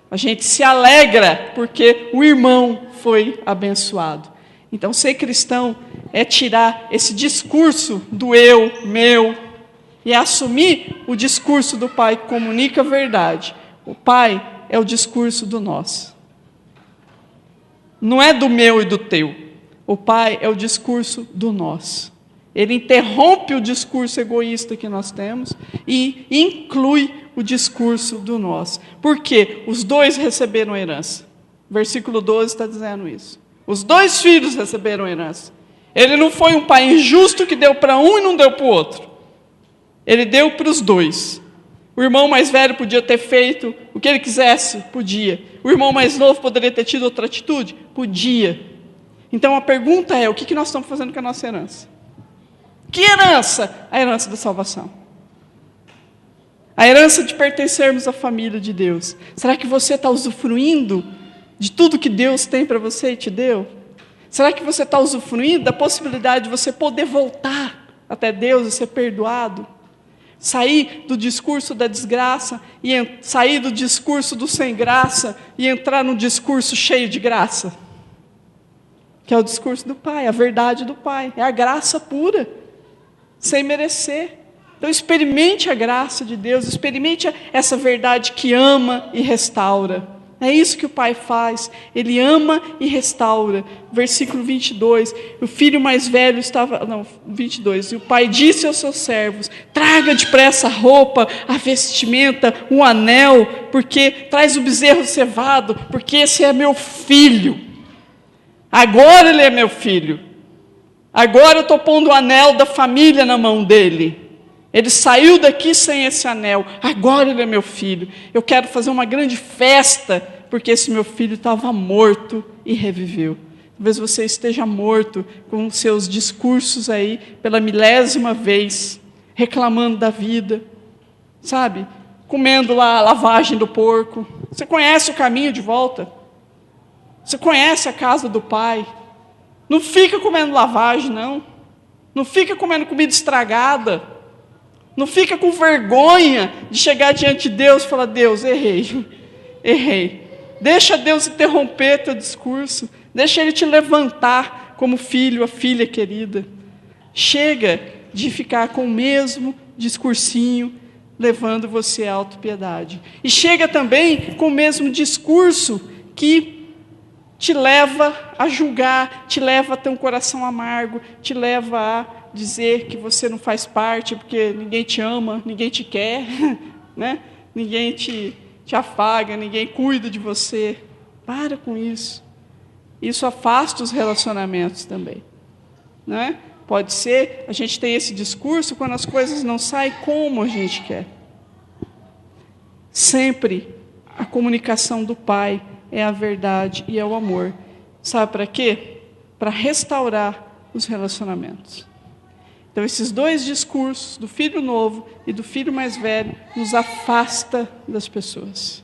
A gente se alegra porque o irmão foi abençoado. Então, ser cristão é tirar esse discurso do eu, meu, e assumir o discurso do Pai que comunica a verdade. O Pai é o discurso do nós. Não é do meu e do teu. O Pai é o discurso do nós. Ele interrompe o discurso egoísta que nós temos e inclui o discurso do nós. Por quê? Os dois receberam a herança. Versículo 12 está dizendo isso. Os 2 filhos receberam a herança. Ele não foi um pai injusto que deu para um e não deu para o outro. Ele deu para os 2. O irmão mais velho podia ter feito o que ele quisesse? Podia. O irmão mais novo poderia ter tido outra atitude? Podia. Então a pergunta é, o que nós estamos fazendo com a nossa herança? Que herança? A herança da salvação. A herança de pertencermos à família de Deus. Será que você está usufruindo de tudo que Deus tem para você e te deu? Será que você está usufruindo da possibilidade de você poder voltar até Deus e ser perdoado? Sair do discurso da desgraça, e sair do discurso do sem graça e entrar num discurso cheio de graça? Que é o discurso do Pai, a verdade do Pai, é a graça pura, sem merecer. Então experimente a graça de Deus, experimente essa verdade que ama e restaura. É isso que o Pai faz, Ele ama e restaura. Versículo 22, o filho mais velho estava... Não, 22, e o pai disse aos seus servos, traga depressa a roupa, a vestimenta, o anel, porque traz o bezerro cevado, porque esse é meu filho. Agora ele é meu filho. Agora eu estou pondo o anel da família na mão dele. Ele saiu daqui sem esse anel, agora ele é meu filho. Eu quero fazer uma grande festa, porque esse meu filho estava morto e reviveu. Talvez você esteja morto com os seus discursos aí, pela 1000ª vez, reclamando da vida, sabe? Comendo lá a lavagem do porco. Você conhece o caminho de volta? Você conhece a casa do Pai? Não fica comendo lavagem, não. Não fica comendo comida estragada. Não fica com vergonha de chegar diante de Deus e falar, Deus, errei. Deixa Deus interromper teu discurso. Deixa Ele te levantar como filho, a filha querida. Chega de ficar com o mesmo discursinho, levando você à autopiedade. E chega também com o mesmo discurso que te leva a julgar, te leva a ter um coração amargo, te leva a dizer que você não faz parte, porque ninguém te ama, ninguém te quer, né? Ninguém te afaga, ninguém cuida de você. Para com isso. Isso afasta os relacionamentos também, né? Pode ser, a gente tem esse discurso quando as coisas não saem como a gente quer. Sempre a comunicação do Pai é a verdade e é o amor. Sabe para quê? Para restaurar os relacionamentos. Então, esses dois discursos, do filho novo e do filho mais velho, nos afasta das pessoas.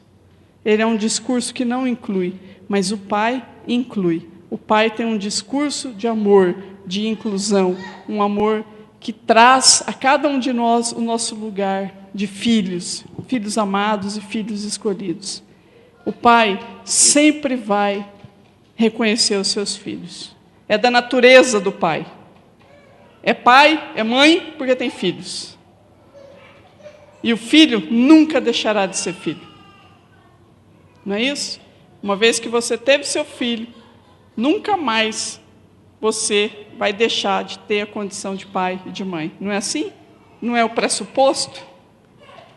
Ele é um discurso que não inclui, mas o Pai inclui. O Pai tem um discurso de amor, de inclusão, um amor que traz a cada um de nós o nosso lugar de filhos, filhos amados e filhos escolhidos. O Pai sempre vai reconhecer os seus filhos. É da natureza do Pai. É pai, é mãe, porque tem filhos. E o filho nunca deixará de ser filho. Não é isso? Uma vez que você teve seu filho, nunca mais você vai deixar de ter a condição de pai e de mãe. Não é assim? Não é o pressuposto?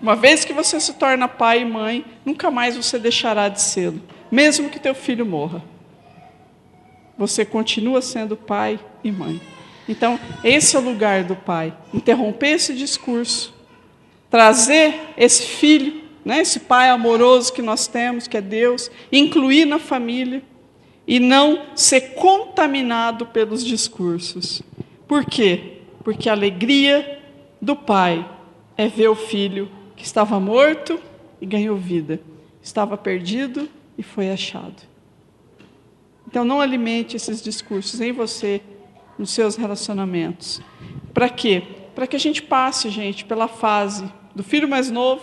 Uma vez que você se torna pai e mãe, nunca mais você deixará de ser, mesmo que teu filho morra. Você continua sendo pai e mãe. Então, esse é o lugar do Pai. Interromper esse discurso, trazer esse filho, né, esse Pai amoroso que nós temos, que é Deus, incluir na família e não ser contaminado pelos discursos. Por quê? Porque a alegria do Pai é ver o filho que estava morto e ganhou vida, estava perdido e foi achado. Então, não alimente esses discursos em você, nos seus relacionamentos. Para quê? Para que a gente passe, gente, pela fase do filho mais novo.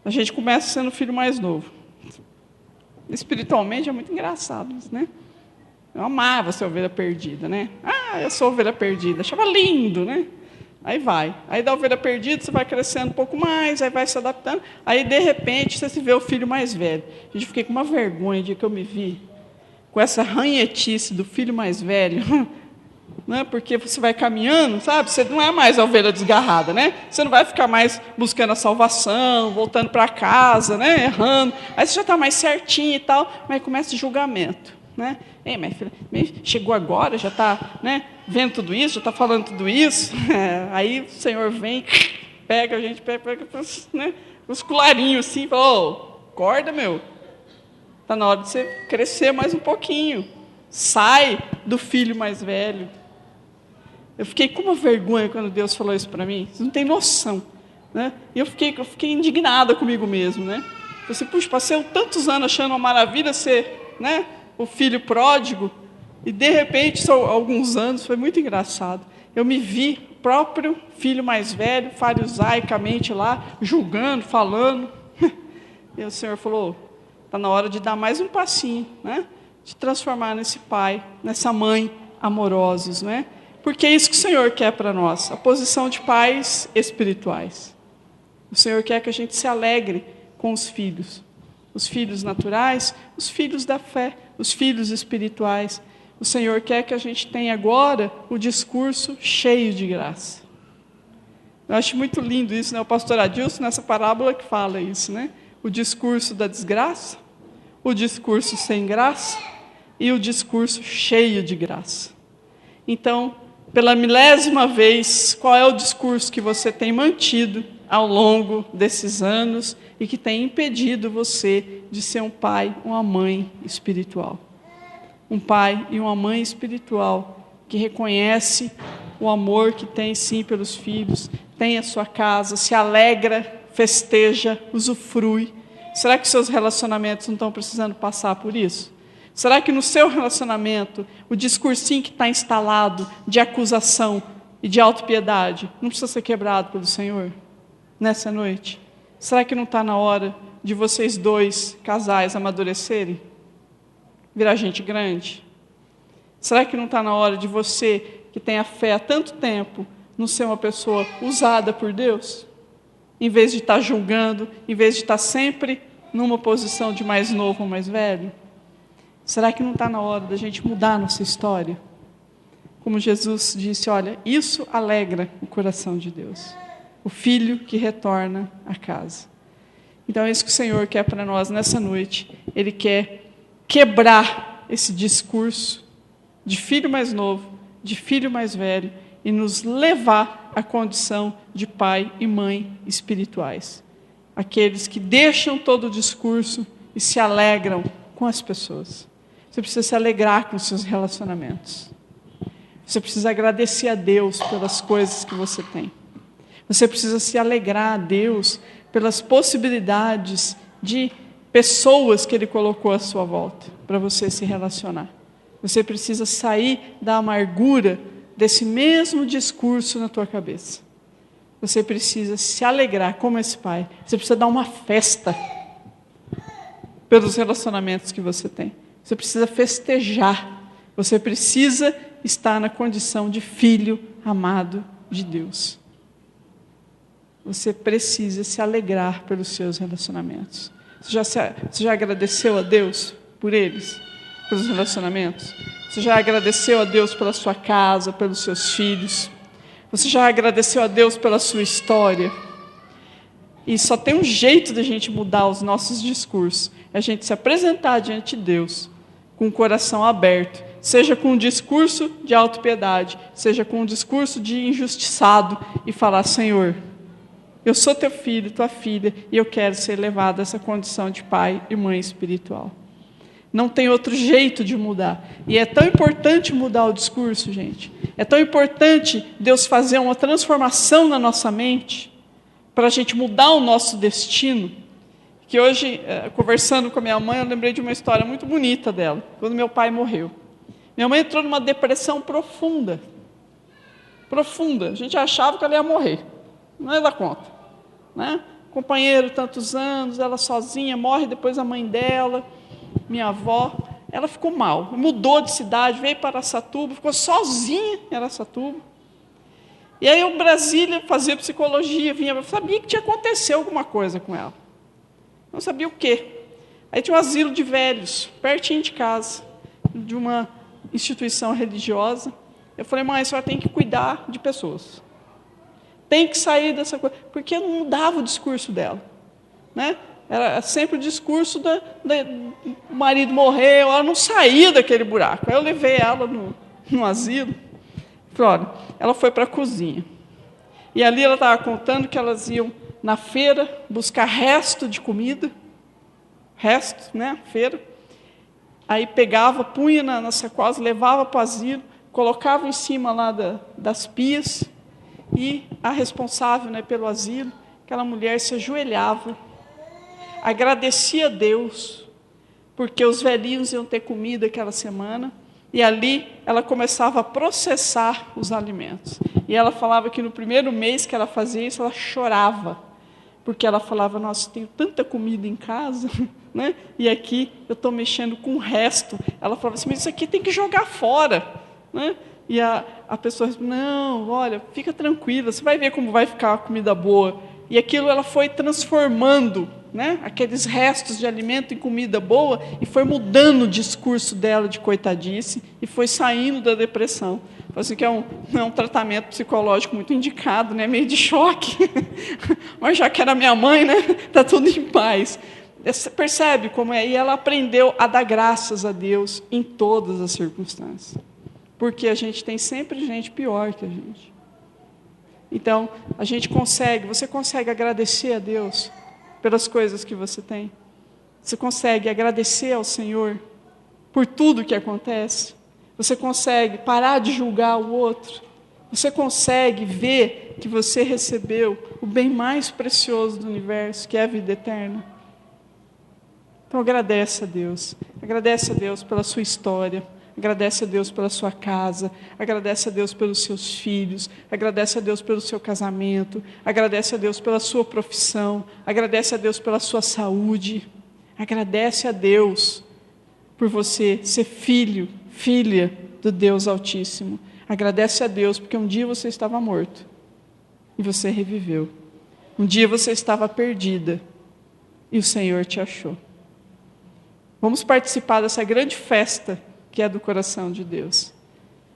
A gente começa sendo o filho mais novo. Espiritualmente é muito engraçado isso, né? Eu amava ser ovelha perdida, né? Eu sou ovelha perdida, achava lindo, né? Aí vai. Aí da ovelha perdida você vai crescendo um pouco mais, aí vai se adaptando. Aí, de repente, você se vê o filho mais velho. Eu fiquei com uma vergonha de que eu me vi com essa ranhetice do filho mais velho, né? Porque você vai caminhando, sabe? Você não é mais a ovelha desgarrada, né? Você não vai ficar mais buscando a salvação, voltando para casa, né? Errando. Aí você já está mais certinho e tal, mas começa o julgamento, né? Ei, minha filha, chegou agora, já está, né, vendo tudo isso, já está falando tudo isso. Aí o Senhor vem, pega a gente, pega né, os colarinhos assim, fala, ô, acorda, meu. Está na hora de você crescer mais um pouquinho. Sai do filho mais velho. Eu fiquei com uma vergonha quando Deus falou isso para mim. Você não tem noção, né? E eu fiquei indignada comigo mesmo, né? Falei assim, puxa, passei tantos anos achando uma maravilha ser, né, o filho pródigo, e de repente, só alguns anos, foi muito engraçado. Eu me vi, próprio filho mais velho, farisaicamente lá, julgando, falando. E o Senhor falou, está na hora de dar mais um passinho, né? De transformar nesse pai, nessa mãe amorosos, né? Porque é isso que o Senhor quer para nós, a posição de pais espirituais. O Senhor quer que a gente se alegre com os filhos naturais, os filhos da fé, os filhos espirituais. O Senhor quer que a gente tenha agora o discurso cheio de graça. Eu acho muito lindo isso, né? O pastor Adilson, nessa parábola que fala isso, né? O discurso da desgraça, o discurso sem graça e o discurso cheio de graça. Então, pela milésima vez, qual é o discurso que você tem mantido ao longo desses anos e que tem impedido você de ser um pai, uma mãe espiritual? Um pai e uma mãe espiritual que reconhece o amor que tem sim pelos filhos, tem a sua casa, se alegra, festeja, usufrui. Será que seus relacionamentos não estão precisando passar por isso? Será que no seu relacionamento, o discursinho que está instalado de acusação e de autopiedade não precisa ser quebrado pelo Senhor nessa noite? Será que não está na hora de vocês dois, casais, amadurecerem? Virar gente grande? Será que não está na hora de você, que tem a fé há tanto tempo, não ser uma pessoa usada por Deus? Em vez de estar julgando, em vez de estar sempre numa posição de mais novo ou mais velho? Será que não está na hora da gente mudar a nossa história? Como Jesus disse, olha, isso alegra o coração de Deus. O filho que retorna à casa. Então é isso que o Senhor quer para nós nessa noite. Ele quer quebrar esse discurso de filho mais novo, de filho mais velho, e nos levar à condição de pai e mãe espirituais. Aqueles que deixam todo o discurso e se alegram com as pessoas. Você precisa se alegrar com os seus relacionamentos. Você precisa agradecer a Deus pelas coisas que você tem. Você precisa se alegrar a Deus pelas possibilidades de pessoas que Ele colocou à sua volta, para você se relacionar. Você precisa sair da amargura desse mesmo discurso na tua cabeça. Você precisa se alegrar como esse pai. Você precisa dar uma festa pelos relacionamentos que você tem. Você precisa festejar. Você precisa estar na condição de filho amado de Deus. Você precisa se alegrar pelos seus relacionamentos. Você já agradeceu a Deus por eles? Pelos relacionamentos? Você já agradeceu a Deus pela sua casa, pelos seus filhos? Você já agradeceu a Deus pela sua história? E só tem um jeito de a gente mudar os nossos discursos. É a gente se apresentar diante de Deus com o coração aberto. Seja com um discurso de autopiedade, seja com um discurso de injustiçado e falar, Senhor, eu sou teu filho, tua filha, e eu quero ser levado a essa condição de pai e mãe espiritual. Não tem outro jeito de mudar. E é tão importante mudar o discurso, gente. É tão importante Deus fazer uma transformação na nossa mente, para a gente mudar o nosso destino, que hoje, conversando com a minha mãe, eu lembrei de uma história muito bonita dela, quando meu pai morreu. Minha mãe entrou numa depressão profunda. Profunda. A gente achava que ela ia morrer. Não ia dar conta. Né? Companheiro, tantos anos, ela sozinha, morre depois a mãe dela, minha avó. Ela ficou mal, mudou de cidade, veio para Araçatuba, ficou sozinha em Araçatuba. E aí eu, Brasília, fazia psicologia, eu sabia que tinha acontecido alguma coisa com ela. Não sabia o quê. Aí tinha um asilo de velhos, pertinho de casa, de uma instituição religiosa. Eu falei, mãe, a senhora tem que cuidar de pessoas. Tem que sair dessa coisa, porque não mudava o discurso dela. Né? Era sempre o discurso do marido morreu, ela não saía daquele buraco. Aí eu levei ela no asilo. Falei, olha, ela foi para a cozinha. E ali ela estava contando que elas iam na feira buscar resto de comida. Resto, né? Feira. Aí pegava, punha na sacola, levava para o asilo, colocava em cima lá das pias. E a responsável, né, pelo asilo, aquela mulher se ajoelhava, agradecia a Deus, porque os velhinhos iam ter comida aquela semana, e ali ela começava a processar os alimentos. E ela falava que no primeiro mês que ela fazia isso, ela chorava, porque ela falava, nossa, tenho tanta comida em casa, né? E aqui eu estou mexendo com o resto. Ela falava assim, mas isso aqui tem que jogar fora, né? E a pessoa responde, não, olha, fica tranquila, você vai ver como vai ficar a comida boa. E aquilo ela foi transformando, né, aqueles restos de alimento em comida boa, e foi mudando o discurso dela de coitadice, e foi saindo da depressão. Assim que é um tratamento psicológico muito indicado, né, meio de choque. Mas já que era minha mãe, né, está tudo em paz. Você percebe como é? E ela aprendeu a dar graças a Deus em todas as circunstâncias. Porque a gente tem sempre gente pior que a gente. Então, você consegue agradecer a Deus pelas coisas que você tem? Você consegue agradecer ao Senhor por tudo que acontece? Você consegue parar de julgar o outro? Você consegue ver que você recebeu o bem mais precioso do universo, que é a vida eterna? Então agradece a Deus. Agradece a Deus pela sua história. Agradece a Deus pela sua casa, agradece a Deus pelos seus filhos, agradece a Deus pelo seu casamento, agradece a Deus pela sua profissão, agradece a Deus pela sua saúde, agradece a Deus por você ser filho, filha do Deus Altíssimo. Agradece a Deus porque um dia você estava morto e você reviveu. Um dia você estava perdida e o Senhor te achou. Vamos participar dessa grande festa que é do coração de Deus.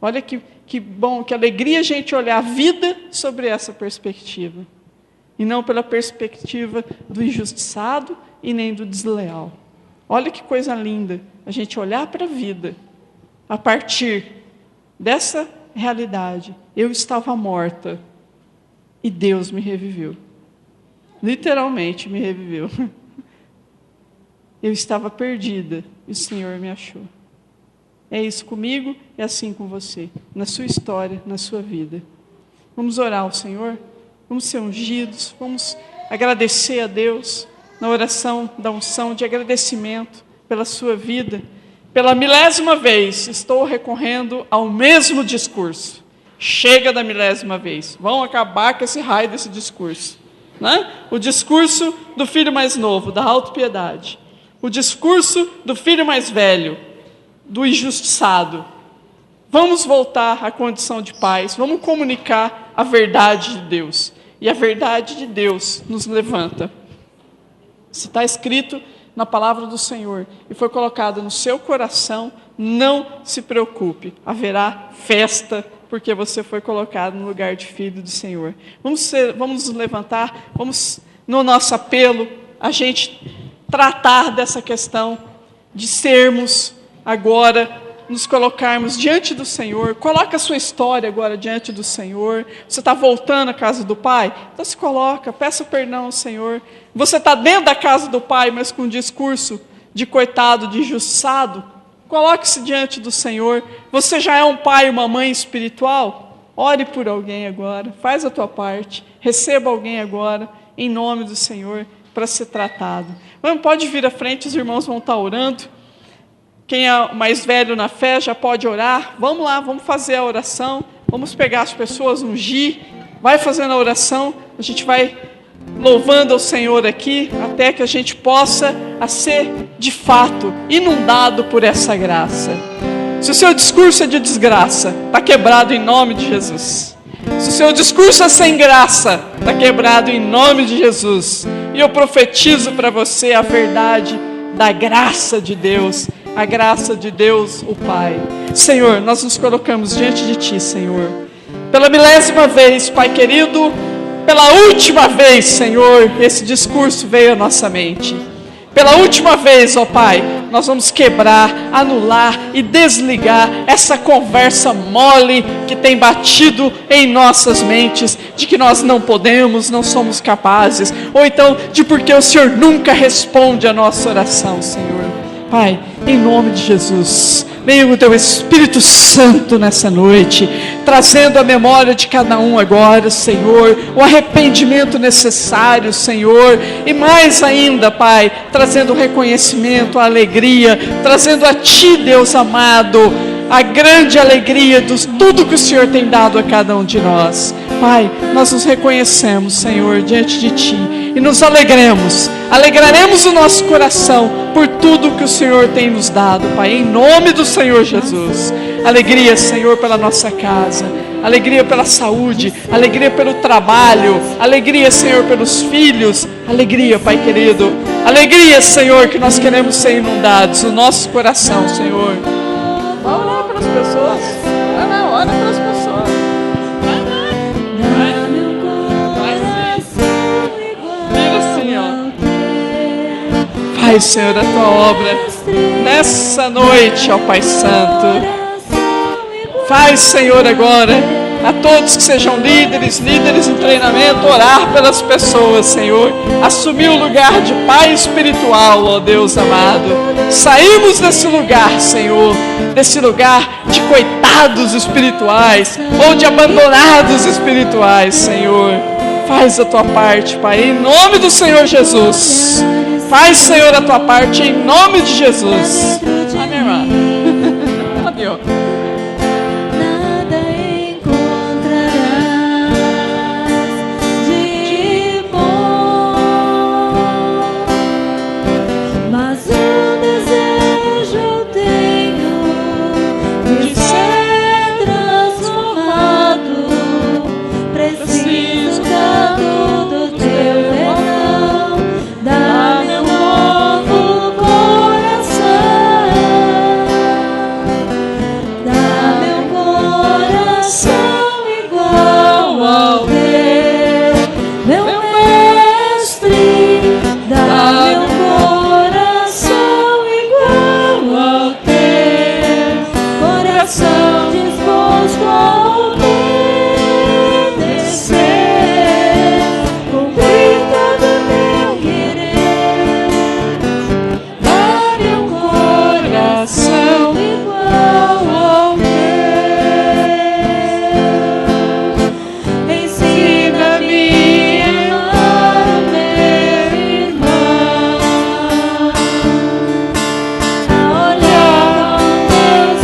Olha que bom, que alegria a gente olhar a vida sobre essa perspectiva. E não pela perspectiva do injustiçado e nem do desleal. Olha que coisa linda, a gente olhar para a vida a partir dessa realidade. Eu estava morta e Deus me reviveu. Literalmente me reviveu. Eu estava perdida e o Senhor me achou. É isso comigo, é assim com você, na sua história, na sua vida. Vamos orar ao Senhor, vamos ser ungidos, vamos agradecer a Deus na oração da unção de agradecimento pela sua vida. Pela 1000ª vez, estou recorrendo ao mesmo discurso. Chega da 1000ª vez, vão acabar com esse raio desse discurso. Né? O discurso do filho mais novo, da autopiedade. O discurso do filho mais velho, do injustiçado. Vamos voltar à condição de paz, vamos comunicar a verdade de Deus. E a verdade de Deus nos levanta. Se está escrito na palavra do Senhor e foi colocado no seu coração, não se preocupe, haverá festa, porque você foi colocado no lugar de filho do Senhor. Vamos nos levantar, vamos, no nosso apelo, a gente tratar dessa questão de sermos agora, nos colocarmos diante do Senhor. Coloca a sua história agora diante do Senhor. Você está voltando à casa do Pai? Então se coloca, peça perdão ao Senhor. Você está dentro da casa do Pai, mas com um discurso de coitado, de injustiçado? Coloque-se diante do Senhor. Você já é um pai e uma mãe espiritual? Ore por alguém agora, faz a tua parte. Receba alguém agora, em nome do Senhor, para ser tratado. Pode vir à frente, os irmãos vão estar orando. Quem é mais velho na fé já pode orar. Vamos lá, vamos fazer a oração. Vamos pegar as pessoas, ungir. Vai fazendo a oração. A gente vai louvando ao Senhor aqui, até que a gente possa ser, de fato, inundado por essa graça. Se o seu discurso é de desgraça, está quebrado em nome de Jesus. Se o seu discurso é sem graça, está quebrado em nome de Jesus. E eu profetizo para você a verdade da graça de Deus. A graça de Deus, o Pai. Senhor, nós nos colocamos diante de Ti, Senhor. Pela 1000ª vez, Pai querido, pela última vez, Senhor, esse discurso veio à nossa mente. Pela última vez, ó Pai, nós vamos quebrar, anular e desligar essa conversa mole que tem batido em nossas mentes, de que nós não podemos, não somos capazes, ou então de porque o Senhor nunca responde a nossa oração, Senhor. Pai, em nome de Jesus, venha o Teu Espírito Santo nessa noite, trazendo a memória de cada um agora, Senhor, o arrependimento necessário, Senhor, e mais ainda, Pai, trazendo o reconhecimento, a alegria, trazendo a Ti, Deus amado, a grande alegria de tudo que o Senhor tem dado a cada um de nós. Pai, nós nos reconhecemos, Senhor, diante de Ti, e nos alegremos. Alegraremos o nosso coração por tudo que o Senhor tem nos dado, Pai, em nome do Senhor Jesus. Alegria, Senhor, pela nossa casa, alegria pela saúde, alegria pelo trabalho, alegria, Senhor, pelos filhos, alegria, Pai querido, alegria, Senhor, que nós queremos ser inundados, o nosso coração, Senhor. Vai orar pelas pessoas, ora pelas pessoas. Faz, Senhor, a tua obra nessa noite, ó Pai Santo. Faz, Senhor, agora a todos que sejam líderes em treinamento, orar pelas pessoas, Senhor. Assumir o lugar de Pai espiritual, ó Deus amado. Saímos desse lugar, Senhor, desse lugar de coitados espirituais ou de abandonados espirituais, Senhor. Faz a tua parte, Pai, em nome do Senhor Jesus. Faz, Senhor, a tua parte em nome de Jesus. Amém, irmã. Adeus. Nada encontrarás de bom, mas um desejo eu tenho de ser transformado. Preciso tanto do teu perdão. Dá-me novo coração, dá-me coração igual ao teu, meu mestre. Dá-me coração igual ao teu, coração disposto a obedecer, cumprir todo teu querer. Dá-me coração igual ao teu. Ensina-me a amar o meu irmão, a olhar com teus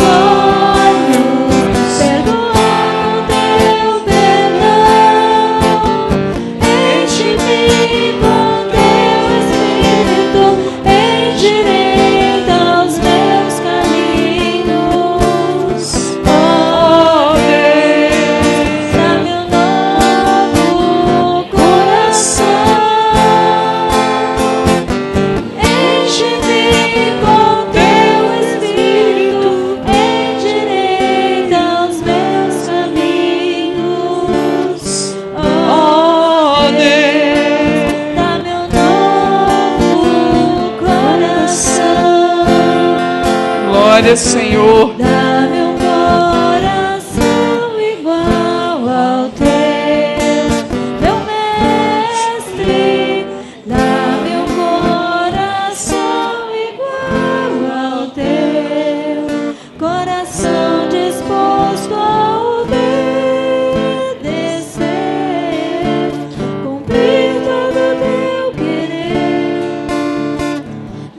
olhos, perdoar com teu perdão. Enche-me com teu Espírito, endireita os meus caminhos. Oh Deus, dá-me novo coração. Enche-me com teu Espírito, endireita os meus caminhos. Oh Deus, dá-me novo coração. Glória, Senhor. Dá-me coração igual ao teu, meu mestre. Dá-me coração igual ao teu, coração disposto a obedecer, cumprir todo teu querer.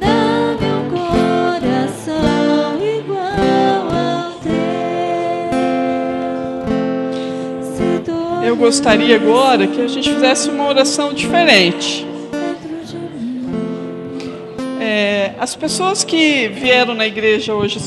Dá-me coração igual ao teu. Se tu Eu gostaria agora que a gente fizesse uma oração diferente. dentro de mim. As pessoas que vieram na igreja hoje